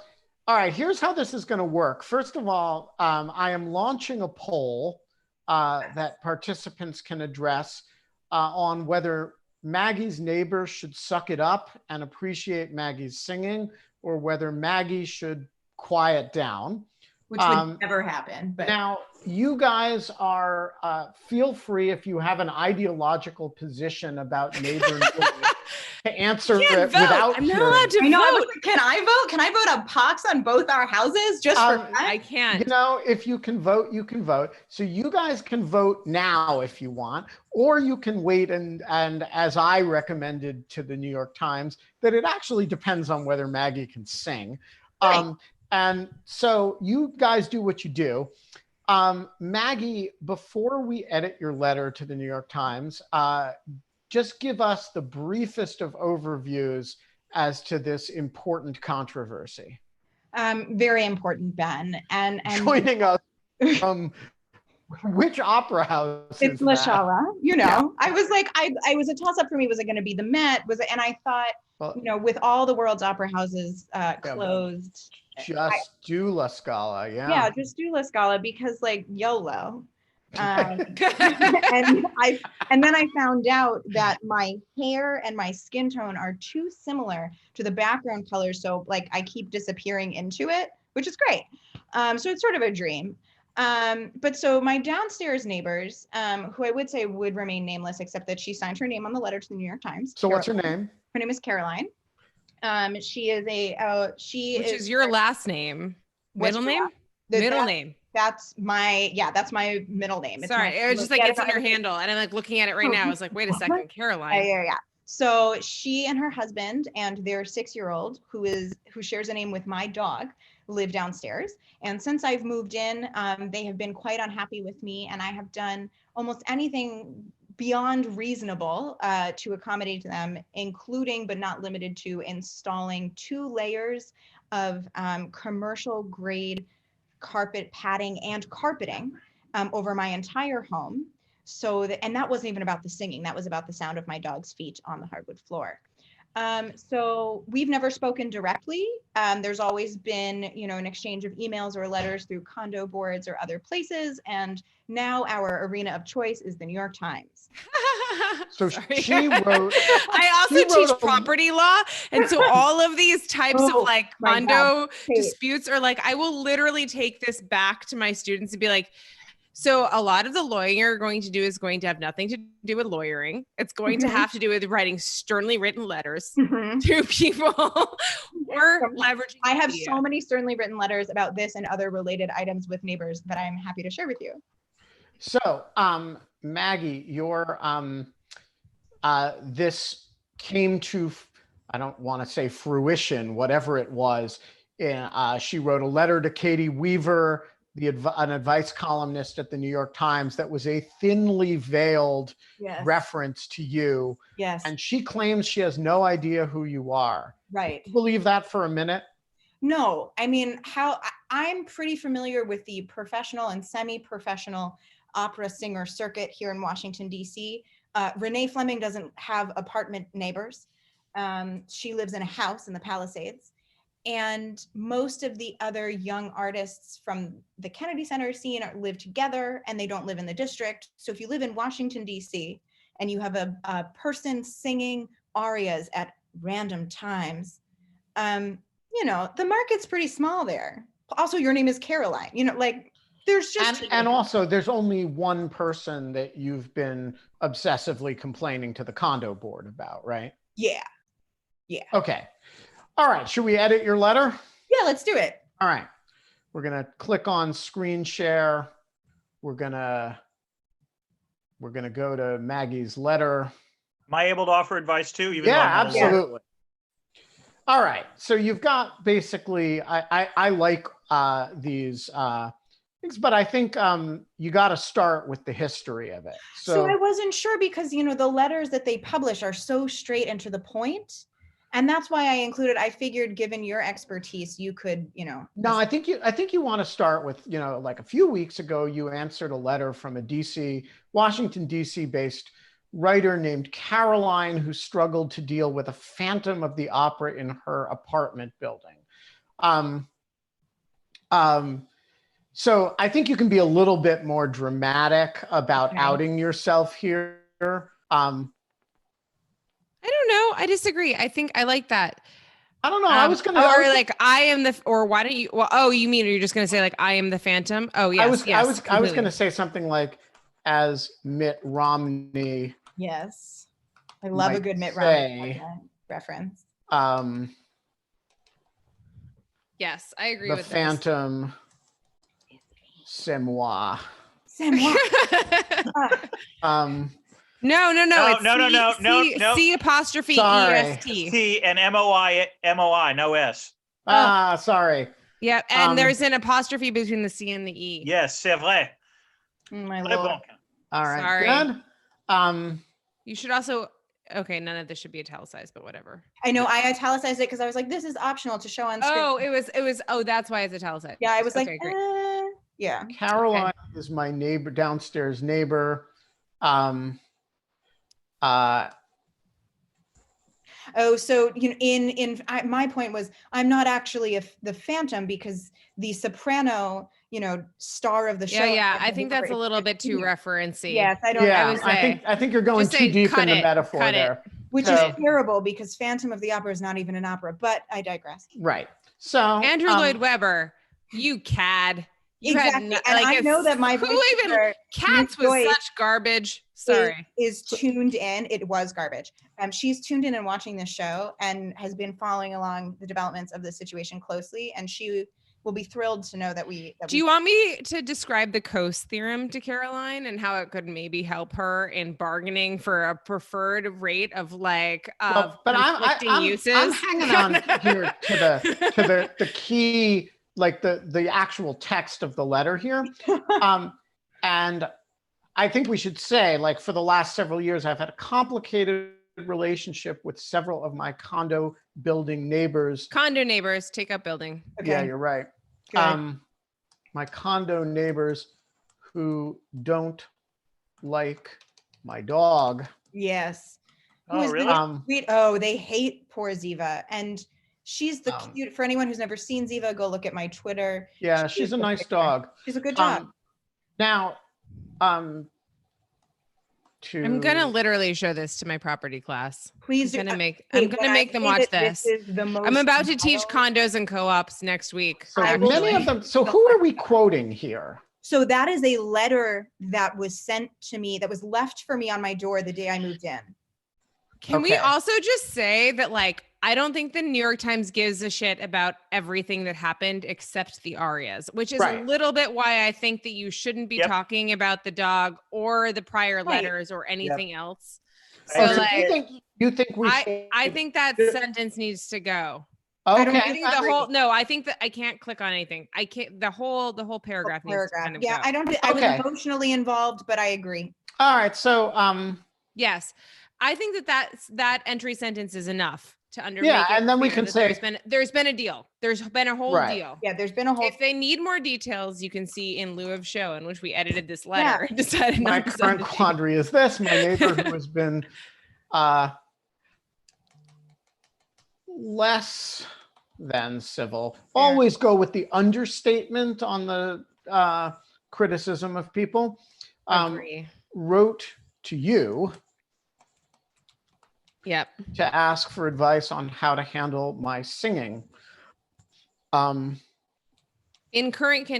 [SPEAKER 1] all right, here's how this is going to work. First of all, I am launching a poll that participants can address on whether Maggie's neighbors should suck it up and appreciate Maggie's singing, or whether Maggie should quiet down.
[SPEAKER 6] Which would never happen. But
[SPEAKER 1] now, you guys are, feel free if you have an ideological position about neighbor to answer it without
[SPEAKER 2] I'm not allowed to vote.
[SPEAKER 6] Can I vote? Can I vote a pox on both our houses just for that?
[SPEAKER 2] I can't.
[SPEAKER 1] You know, if you can vote, you can vote. So you guys can vote now if you want, or you can wait and as I recommended to the New York Times, that it actually depends on whether Maggie can sing. Right. And so you guys do what you do. Maggie, before we edit your letter to the New York Times, just give us the briefest of overviews as to this important controversy.
[SPEAKER 6] Very important, Ben. And
[SPEAKER 1] joining us from which opera house?
[SPEAKER 6] It's La Scala, you know. Yeah. I was like, I was a toss-up for me. Was it going to be the Met? And I thought, well, you know, with all the world's opera houses closed,
[SPEAKER 1] do La Scala,
[SPEAKER 6] yeah, just do La Scala because like YOLO. And then I found out that my hair and my skin tone are too similar to the background color, so like I keep disappearing into it, which is great. So it's sort of a dream. But so my downstairs neighbors, who I would say would remain nameless, except that she signed her name on the letter to the New York Times.
[SPEAKER 1] So what's her name?
[SPEAKER 6] Her name is Caroline. She is
[SPEAKER 2] which is your last name, middle name, middle name.
[SPEAKER 6] That's my middle name.
[SPEAKER 2] Sorry, it was just like, it's in your handle, and I'm like looking at it right now. I was like, wait a second, Caroline.
[SPEAKER 6] Yeah. So she and her husband and their 6-year-old, who shares a name with my dog, live downstairs. And since I've moved in, they have been quite unhappy with me, and I have done almost anything beyond reasonable to accommodate them, including but not limited to installing 2 layers of commercial grade carpet padding and carpeting over my entire home. And that wasn't even about the singing, that was about the sound of my dog's feet on the hardwood floor. So we've never spoken directly. There's always been, you know, an exchange of emails or letters through condo boards or other places. And now our arena of choice is the New York Times.
[SPEAKER 1] So she wrote.
[SPEAKER 2] I also teach property law. And so all of these types of like condo disputes are like, I will literally take this back to my students and be like, so a lot of the lawyering you're going to do is going to have nothing to do with lawyering. It's going to have to do with writing sternly written letters to people or leveraging.
[SPEAKER 6] I have so many sternly written letters about this and other related items with neighbors that I'm happy to share with you.
[SPEAKER 1] So, Maggie, your this came to, I don't want to say fruition, whatever it was. She wrote a letter to Katie Weaver, an advice columnist at the New York Times, that was a thinly veiled reference to you.
[SPEAKER 6] Yes.
[SPEAKER 1] And she claims she has no idea who you are.
[SPEAKER 6] Right.
[SPEAKER 1] Do you believe that for a minute?
[SPEAKER 6] No, I mean, I'm pretty familiar with the professional and semi-professional opera singer circuit here in Washington, D.C. Renee Fleming doesn't have apartment neighbors. She lives in a house in the Palisades. And most of the other young artists from the Kennedy Center scene live together, and they don't live in the district. So if you live in Washington, D.C., and you have a person singing arias at random times, you know, the market's pretty small there. Also, your name is Caroline. You know, like there's just...
[SPEAKER 1] And also, there's only one person that you've been obsessively complaining to the condo board about, right?
[SPEAKER 6] Yeah.
[SPEAKER 1] Okay. All right, should we edit your letter?
[SPEAKER 6] Yeah, let's do it.
[SPEAKER 1] All right, we're gonna click on screen share. We're gonna go to Maggie's letter.
[SPEAKER 3] Am I able to offer advice too?
[SPEAKER 1] Even absolutely. All right, so you've got basically, I like these things, but I think you got to start with the history of it.
[SPEAKER 6] So I wasn't sure because, you know, the letters that they publish are so straight and to the point. And that's why I included, I figured given your expertise, you could, you know.
[SPEAKER 1] No, I think you want to start with, you know, like a few weeks ago, you answered a letter from a Washington, D.C. based writer named Caroline, who struggled to deal with a Phantom of the Opera in her apartment building. So I think you can be a little bit more dramatic about outing yourself here.
[SPEAKER 2] I don't know. I disagree. I think I like that.
[SPEAKER 1] I don't know. I was going to.
[SPEAKER 2] Or like, I am the, or why don't you, well, oh, you mean, you're just going to say like, I am the Phantom? Oh, yes.
[SPEAKER 1] I was going to say something like, as Mitt Romney.
[SPEAKER 6] Yes. I love a good Mitt Romney reference.
[SPEAKER 2] Yes, I agree
[SPEAKER 1] with
[SPEAKER 2] this.
[SPEAKER 1] The Phantom, c'est moi.
[SPEAKER 6] C'est moi.
[SPEAKER 2] No.
[SPEAKER 3] No.
[SPEAKER 2] C apostrophe
[SPEAKER 1] sorry.
[SPEAKER 2] EST.
[SPEAKER 3] C and MOI, no S.
[SPEAKER 1] Sorry.
[SPEAKER 2] Yeah, and there's an apostrophe between the C and the E.
[SPEAKER 3] Yes, c'est vrai.
[SPEAKER 6] My
[SPEAKER 3] Très
[SPEAKER 6] lord.
[SPEAKER 3] bon.
[SPEAKER 1] All right,
[SPEAKER 2] Sorry.
[SPEAKER 1] good.
[SPEAKER 2] You should also. Okay, none of this should be italicized, but whatever.
[SPEAKER 6] I know I italicized it because I was like, this is optional to show on screen.
[SPEAKER 2] Oh, it was. Oh, that's why it's italicized.
[SPEAKER 6] Yeah, I was
[SPEAKER 2] Okay,
[SPEAKER 6] like,
[SPEAKER 2] great.
[SPEAKER 6] yeah.
[SPEAKER 1] Caroline is my neighbor, downstairs neighbor.
[SPEAKER 6] Oh, so my point was, I'm not actually the Phantom because the soprano, star of the show.
[SPEAKER 2] Yeah. I think that's a little bit too referencey.
[SPEAKER 6] Yes, I don't.
[SPEAKER 1] Yeah,
[SPEAKER 6] I would say,
[SPEAKER 1] I think you're going
[SPEAKER 2] Just
[SPEAKER 1] too
[SPEAKER 2] say,
[SPEAKER 1] deep
[SPEAKER 2] cut
[SPEAKER 1] in the
[SPEAKER 2] it,
[SPEAKER 1] metaphor
[SPEAKER 2] cut
[SPEAKER 1] there.
[SPEAKER 6] which is terrible because Phantom of the Opera is not even an opera. But I digress.
[SPEAKER 1] Right. So
[SPEAKER 2] Andrew Lloyd Webber, you cad. You
[SPEAKER 6] exactly.
[SPEAKER 2] had
[SPEAKER 6] And I know that my
[SPEAKER 2] who even Cats was such garbage. Sorry.
[SPEAKER 6] Is tuned in. It was garbage. She's tuned in and watching this show and has been following along the developments of the situation closely. And she will be thrilled to know that we.
[SPEAKER 2] Do you want me to describe the Coase theorem to Caroline and how it could maybe help her in bargaining for a preferred rate of conflicting uses?
[SPEAKER 1] I'm hanging on here to the key, like the actual text of the letter here. And I think we should say, like, for the last several years, I've had a complicated relationship with several of my condo building neighbors.
[SPEAKER 2] Condo neighbors, take up building.
[SPEAKER 6] Okay.
[SPEAKER 1] Yeah, you're right. My condo neighbors who don't like my dog.
[SPEAKER 6] Yes.
[SPEAKER 3] Oh, really?
[SPEAKER 6] Sweet. They hate poor Ziva. And she's the cute, for anyone who's never seen Ziva, go look at my Twitter.
[SPEAKER 1] Yeah, she's a nice dog.
[SPEAKER 6] She's a good dog.
[SPEAKER 1] Now,
[SPEAKER 2] I'm gonna literally show this to my property class.
[SPEAKER 6] Please,
[SPEAKER 2] I'm gonna make them watch this. I'm about to teach condos and co-ops next week.
[SPEAKER 1] So many of them. So who are we quoting here?
[SPEAKER 6] So that is a letter that was sent to me, that was left for me on my door the day I moved in.
[SPEAKER 2] Can we also just say that, like, I don't think the New York Times gives a shit about everything that happened except the arias, which is a little bit why I think that you shouldn't be talking about the dog or the prior letters or anything else. So,
[SPEAKER 1] you think we
[SPEAKER 2] I think that sentence needs to go.
[SPEAKER 1] Okay.
[SPEAKER 2] I think that I can't click on anything. I can't, the whole paragraph needs to kind of go.
[SPEAKER 6] I was emotionally involved, but I agree.
[SPEAKER 1] All right. So,
[SPEAKER 2] yes, I think that entry sentence is enough to understand.
[SPEAKER 1] Yeah, and then we can say
[SPEAKER 2] there's been a deal. There's been a whole deal.
[SPEAKER 6] Yeah, there's been a whole.
[SPEAKER 2] If they need more details, you can see in Lieu of show in which we edited this letter. Decided
[SPEAKER 1] my current quandary is this: my neighbor who has been less than civil. Always go with the understatement on the criticism of people. Wrote to you.
[SPEAKER 2] Yep.
[SPEAKER 1] To ask for advice on how to handle my singing.
[SPEAKER 2] In current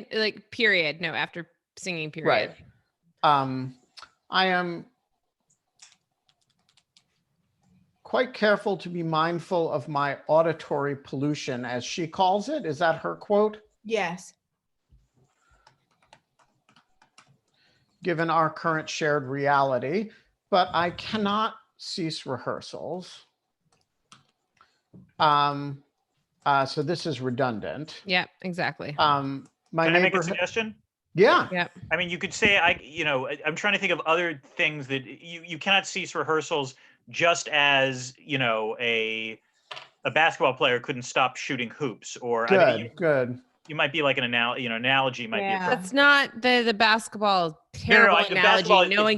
[SPEAKER 2] period, no, after singing period.
[SPEAKER 1] Right. I am quite careful to be mindful of my auditory pollution, as she calls it. Is that her quote?
[SPEAKER 6] Yes.
[SPEAKER 1] Given our current shared reality, but I cannot cease rehearsals. So this is redundant.
[SPEAKER 2] Yeah, exactly.
[SPEAKER 3] Can I make a suggestion?
[SPEAKER 1] Yeah.
[SPEAKER 2] Yeah.
[SPEAKER 3] I mean, you could say, I'm trying to think of other things that you cannot cease rehearsals, just as, a basketball player couldn't stop shooting hoops, or
[SPEAKER 1] good.
[SPEAKER 3] You might be like an analogy might be.
[SPEAKER 2] That's not the basketball terrible analogy. No one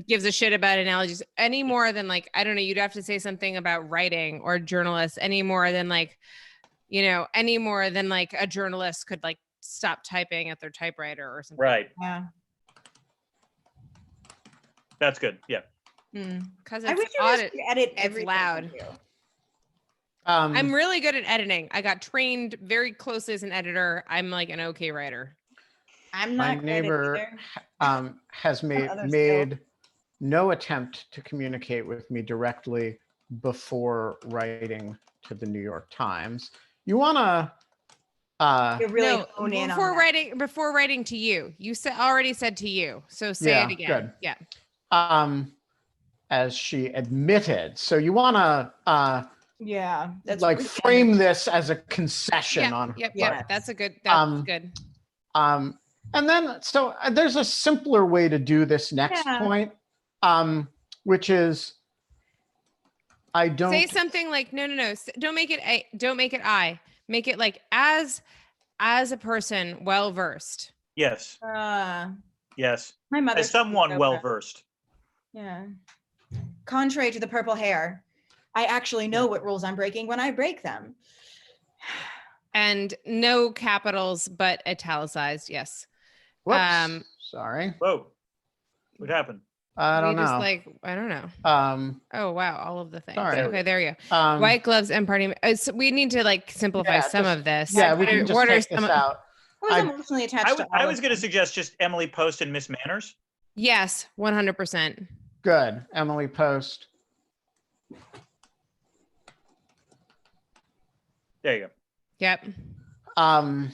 [SPEAKER 2] gives a shit about analogies any more than, like, I don't know, you'd have to say something about writing or journalists any more than any more than like a journalist could like stop typing at their typewriter or something.
[SPEAKER 3] Right.
[SPEAKER 6] Yeah.
[SPEAKER 3] That's good. Yeah.
[SPEAKER 2] Because
[SPEAKER 6] I wish you could edit everything.
[SPEAKER 2] Loud. I'm really good at editing. I got trained very closely as an editor. I'm like an okay writer.
[SPEAKER 6] I'm not.
[SPEAKER 1] My neighbor has made no attempt to communicate with me directly before writing to the New York Times. You want to
[SPEAKER 6] really
[SPEAKER 2] before writing to you. You already said to you. So say it again.
[SPEAKER 1] Good.
[SPEAKER 2] Yeah.
[SPEAKER 1] As she admitted. So you want to
[SPEAKER 6] Yeah, that's
[SPEAKER 1] like
[SPEAKER 6] really
[SPEAKER 1] frame this as a concession on her
[SPEAKER 2] Yep.
[SPEAKER 1] part.
[SPEAKER 2] That's a good.
[SPEAKER 1] Um,
[SPEAKER 2] That's good.
[SPEAKER 1] And then, so there's a simpler way to do this next point, which is I don't
[SPEAKER 2] say something like no. Don't make it a. Don't make it I. Make it like as a person well versed.
[SPEAKER 3] Yes. Yes.
[SPEAKER 6] My mother.
[SPEAKER 3] As someone well versed.
[SPEAKER 6] Yeah. Contrary to the purple hair, I actually know what rules I'm breaking when I break them.
[SPEAKER 2] And no capitals, but italicized. Yes.
[SPEAKER 1] Whoops. Sorry.
[SPEAKER 3] Whoa. What happened?
[SPEAKER 1] I don't know.
[SPEAKER 2] Just like, I don't know. Oh, wow. All of the things.
[SPEAKER 1] Sorry.
[SPEAKER 2] Okay, there you go. White gloves and party. So we need to like simplify some of this.
[SPEAKER 1] Yeah, we can just take this out.
[SPEAKER 6] I was emotionally attached to
[SPEAKER 3] I was going to suggest just Emily Post and Miss Manners.
[SPEAKER 2] Yes, 100%.
[SPEAKER 1] Good. Emily Post.
[SPEAKER 3] There you go.
[SPEAKER 2] Yep. No.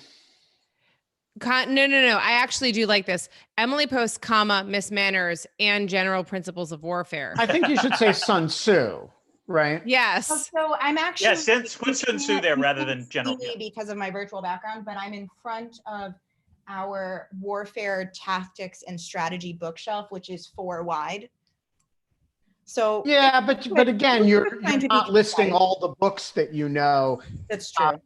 [SPEAKER 2] I actually do like this. Emily Post, comma, Miss Manners, and general principles of warfare.
[SPEAKER 1] I think you should say Sun Tzu, right?
[SPEAKER 2] Yes.
[SPEAKER 6] So I'm actually
[SPEAKER 3] put Sun Tzu there rather than general.
[SPEAKER 6] Because of my virtual background, but I'm in front of our warfare tactics and strategy bookshelf, which is 4 wide. So
[SPEAKER 1] yeah, but again, you're not listing all the books that you know.
[SPEAKER 6] That's true.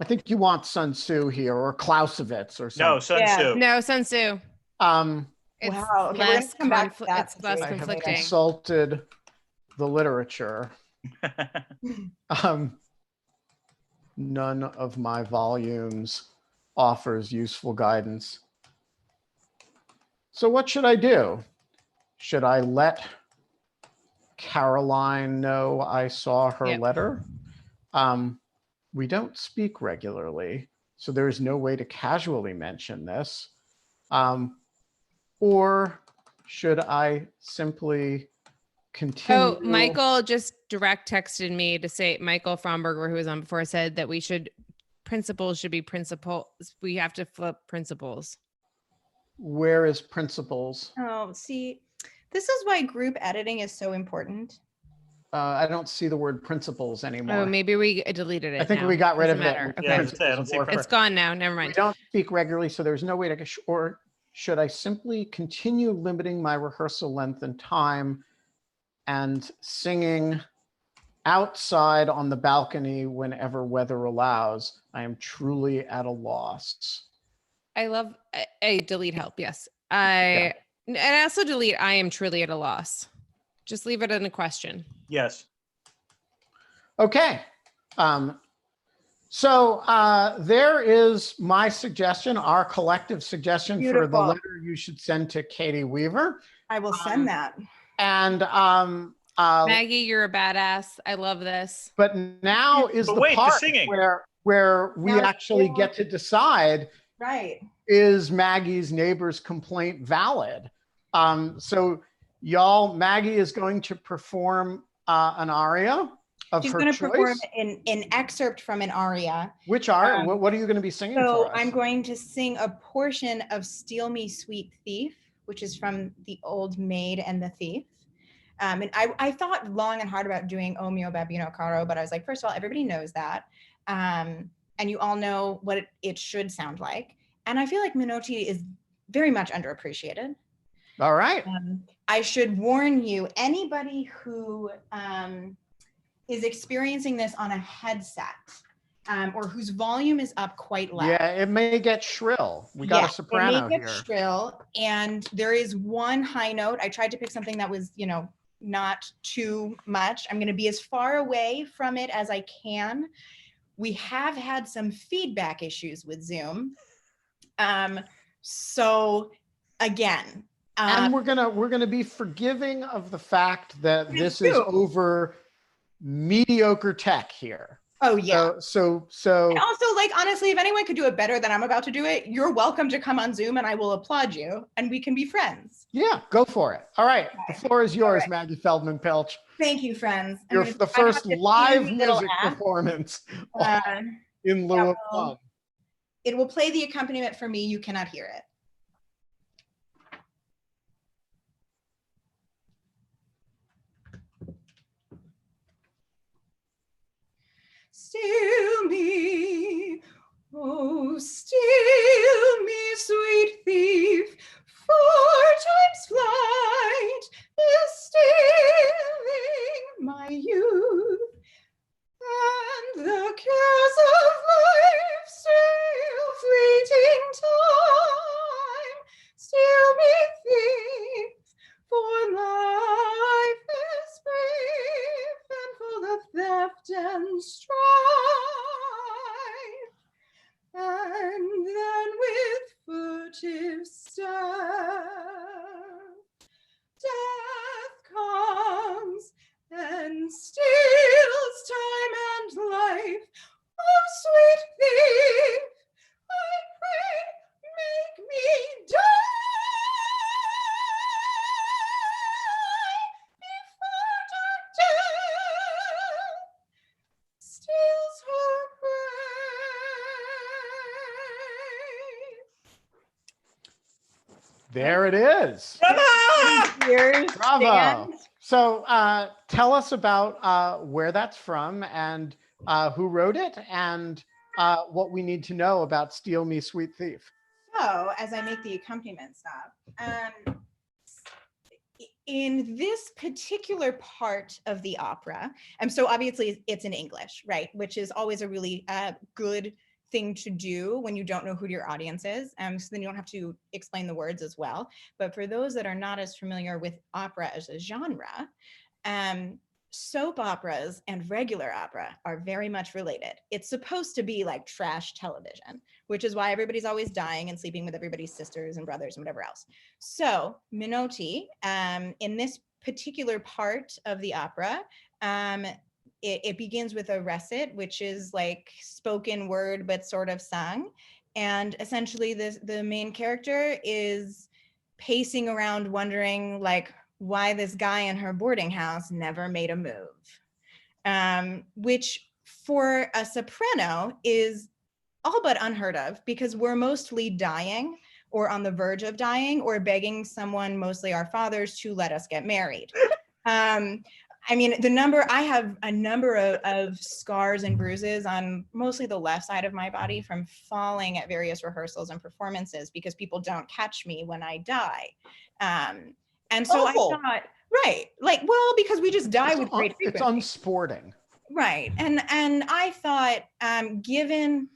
[SPEAKER 1] I think you want Sun Tzu here or Clausewitz or something.
[SPEAKER 3] No, Sun Tzu.
[SPEAKER 2] No, Sun Tzu. It's
[SPEAKER 6] wow. Okay,
[SPEAKER 2] less
[SPEAKER 6] come back to that
[SPEAKER 2] it's less
[SPEAKER 1] I have
[SPEAKER 2] conflicting.
[SPEAKER 1] consulted the literature. None of my volumes offers useful guidance. So what should I do? Should I let Caroline know I saw her letter? We don't speak regularly, so there is no way to casually mention this. Or should I simply continue?
[SPEAKER 2] Oh, Michael just direct texted me to say, Michael Fromberger, who was on before, said that principles should be principles. We have to flip principles.
[SPEAKER 1] Where is principles?
[SPEAKER 6] Oh, see, this is why group editing is so important.
[SPEAKER 1] I don't see the word principles anymore.
[SPEAKER 2] Oh, maybe we deleted it.
[SPEAKER 1] I think
[SPEAKER 2] now.
[SPEAKER 1] we got rid of
[SPEAKER 2] Doesn't
[SPEAKER 1] it.
[SPEAKER 2] matter.
[SPEAKER 3] Yeah,
[SPEAKER 2] Okay.
[SPEAKER 3] I don't see
[SPEAKER 2] It's gone now. Never mind.
[SPEAKER 1] We don't speak regularly, so there's no way to, or should I simply continue limiting my rehearsal length and time and singing outside on the balcony whenever weather allows? I am truly at a loss.
[SPEAKER 2] I love a delete help. Yes. And also delete, I am truly at a loss. Just leave it in a question.
[SPEAKER 3] Yes.
[SPEAKER 1] Okay. So there is my suggestion, our collective suggestion for the letter you should send to Katie Weaver.
[SPEAKER 6] I will send that.
[SPEAKER 1] And
[SPEAKER 2] Maggie, you're a badass. I love this.
[SPEAKER 1] But now is the part where we actually get to decide,
[SPEAKER 6] right?
[SPEAKER 1] Is Maggie's neighbor's complaint valid? So y'all, Maggie is going to perform an aria of
[SPEAKER 6] She's
[SPEAKER 1] her
[SPEAKER 6] going to
[SPEAKER 1] choice.
[SPEAKER 6] perform an excerpt from an aria.
[SPEAKER 1] Which aria? What are you going to be singing for us?
[SPEAKER 6] I'm going to sing a portion of Steal Me Sweet Thief, which is from The Old Maid and the Thief. And I thought long and hard about doing O mio babbino caro, but I was like, first of all, everybody knows that. And you all know what it should sound like. And I feel like Menotti is very much underappreciated.
[SPEAKER 1] All right.
[SPEAKER 6] I should warn you, anybody who is experiencing this on a headset or whose volume is up quite loud.
[SPEAKER 1] Yeah, it may get shrill. We got a soprano
[SPEAKER 6] it may get
[SPEAKER 1] here.
[SPEAKER 6] Shrill, and there is one high note. I tried to pick something that was, not too much. I'm going to be as far away from it as I can. We have had some feedback issues with Zoom. So again,
[SPEAKER 1] and we're gonna be forgiving of the fact that this is over mediocre tech here.
[SPEAKER 6] Oh yeah.
[SPEAKER 1] So
[SPEAKER 6] and also, like, honestly, if anyone could do it better than I'm about to do it, you're welcome to come on Zoom and I will applaud you and we can be friends.
[SPEAKER 1] Yeah, go for it. All right. The floor is yours, Maggie Feldman-Piltch.
[SPEAKER 6] Thank you, friends.
[SPEAKER 1] You're the first live music performance in lieu of fun.
[SPEAKER 6] It will play the accompaniment for me. You cannot hear it.
[SPEAKER 1] There it is.
[SPEAKER 6] Here's
[SPEAKER 1] Bravo.
[SPEAKER 6] Dan.
[SPEAKER 1] So tell us about where that's from and who wrote it and what we need to know about Steal Me, Sweet Thief.
[SPEAKER 6] So as I make the accompaniment stop, in this particular part of the opera, and so obviously it's in English, right? Which is always a really good thing to do when you don't know who your audience is. So then you don't have to explain the words as well. But for those that are not as familiar with opera as a genre, soap operas and regular opera are very much related. It's supposed to be like trash television, which is why everybody's always dying and sleeping with everybody's sisters and brothers and whatever else. So Menotti, in this particular part of the opera, it begins with a recit, which is like spoken word, but sort of sung. And essentially the main character is pacing around wondering like, why this guy in her boarding house never made a move, which for a soprano is all but unheard of because we're mostly dying or on the verge of dying or begging someone, mostly our fathers, to let us get married. I mean, I have a number of scars and bruises on mostly the left side of my body from falling at various rehearsals and performances because people don't catch me when I die. And so I thought, right, like, well, because we just die with great frequency.
[SPEAKER 1] It's unsporting.
[SPEAKER 6] Right. And I thought, given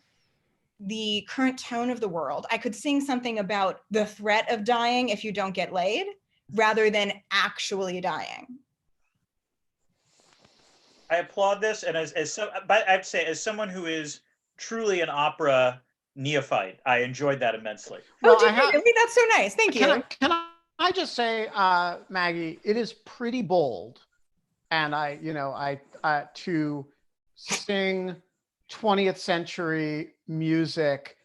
[SPEAKER 6] the current tone of the world, I could sing something about the threat of dying if you don't get laid rather than actually dying.
[SPEAKER 3] I applaud this. And but I have to say, as someone who is truly an opera neophyte, I enjoyed that immensly.
[SPEAKER 6] Oh, did you really? That's so nice. Thank you.
[SPEAKER 1] Can I just say, Maggie, it is pretty bold, and I to sing 20th century music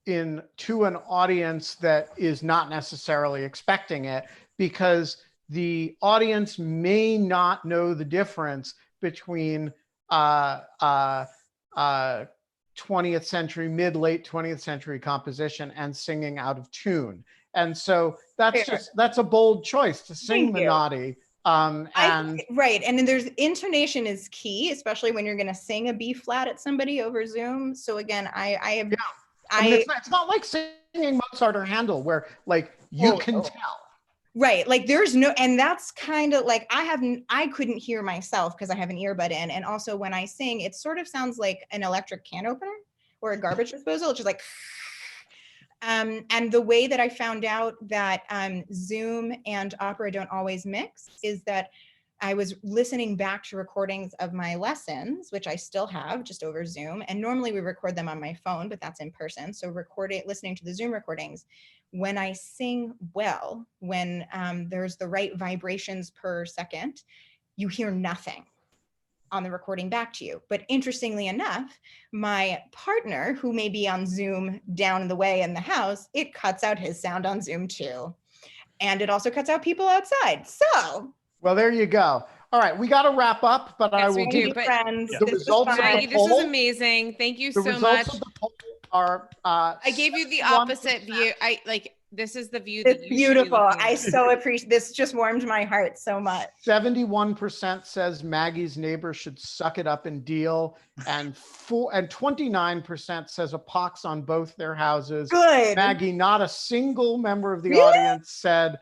[SPEAKER 1] to an audience that is not necessarily expecting it, because the audience may not know the difference between 20th century, late 20th century composition and singing out of tune. And so that's a bold choice to sing Menotti.
[SPEAKER 6] Right. And then there's intonation is key, especially when you're going to sing a B flat at somebody over Zoom. So again,
[SPEAKER 1] it's not like singing Mozart or Handel where like you can tell.
[SPEAKER 6] Right. Like and that's kind of like, I couldn't hear myself because I have an earbud in. And also when I sing, it sort of sounds like an electric can opener or a garbage disposal, which is like, and the way that I found out that Zoom and opera don't always mix is that I was listening back to recordings of my lessons, which I still have just over Zoom. And normally we record them on my phone, but that's in person. So listening to the Zoom recordings, when I sing well, when there's the right vibrations per second, you hear nothing on the recording back to you. But interestingly enough, my partner, who may be on Zoom down the way in the house, it cuts out his sound on Zoom too. And it also cuts out people outside. So.
[SPEAKER 1] Well, there you go. All right, we got to wrap up, but
[SPEAKER 2] yes,
[SPEAKER 1] I will.
[SPEAKER 2] We do, but
[SPEAKER 6] friends.
[SPEAKER 1] The results of the poll,
[SPEAKER 2] this was amazing. Thank you so much.
[SPEAKER 1] The results of the poll are.
[SPEAKER 2] I gave you the opposite view. This is the view that
[SPEAKER 6] it's
[SPEAKER 2] you
[SPEAKER 6] beautiful. I so appreciate this. Just warmed my heart so much.
[SPEAKER 1] 71% says Maggie's neighbor should suck it up and deal, and 29% says a pox on both their houses.
[SPEAKER 6] Good.
[SPEAKER 1] Maggie, not a single member of the audience said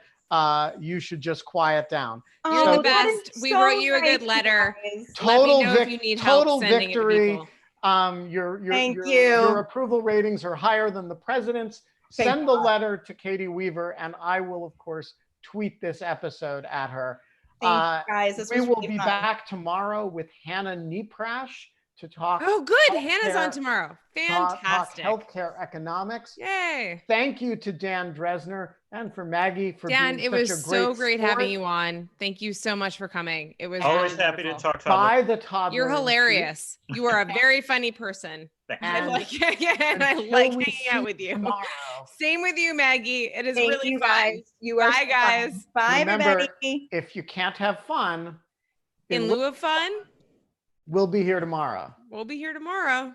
[SPEAKER 1] you should just quiet down.
[SPEAKER 2] You're the best. We wrote you a good letter.
[SPEAKER 1] Total
[SPEAKER 2] Let me know if you need help sending
[SPEAKER 1] victory.
[SPEAKER 2] It to people.
[SPEAKER 1] Your approval ratings are higher than the president's. Send the letter to Katie Weaver, and I will, of course, tweet this episode at her.
[SPEAKER 6] Thanks, guys.
[SPEAKER 1] We will be back tomorrow with Hannah Neprash to talk.
[SPEAKER 2] Oh, good. Hannah's on tomorrow. Fantastic.
[SPEAKER 1] Talk healthcare economics.
[SPEAKER 2] Yay.
[SPEAKER 1] Thank you to Dan Drezner and for Maggie for
[SPEAKER 2] Dan,
[SPEAKER 1] being
[SPEAKER 2] it was
[SPEAKER 1] such a
[SPEAKER 2] so great
[SPEAKER 1] sport.
[SPEAKER 2] having you on. Thank you so much for coming. It was
[SPEAKER 3] always
[SPEAKER 2] really
[SPEAKER 3] happy
[SPEAKER 2] wonderful.
[SPEAKER 3] to talk. Toddler.
[SPEAKER 1] By the Toddler.
[SPEAKER 2] You're hilarious. You are a very funny person. And I like hanging out with you.
[SPEAKER 1] Tomorrow.
[SPEAKER 2] Same with you, Maggie. It is
[SPEAKER 6] Thank
[SPEAKER 2] really
[SPEAKER 6] you
[SPEAKER 2] fun.
[SPEAKER 6] Guys. You are
[SPEAKER 2] Bye, guys.
[SPEAKER 6] Fun. Bye,
[SPEAKER 1] Remember,
[SPEAKER 6] everybody.
[SPEAKER 1] If you can't have fun,
[SPEAKER 2] In lieu of fun,
[SPEAKER 1] we'll be here tomorrow.
[SPEAKER 2] we'll be here tomorrow.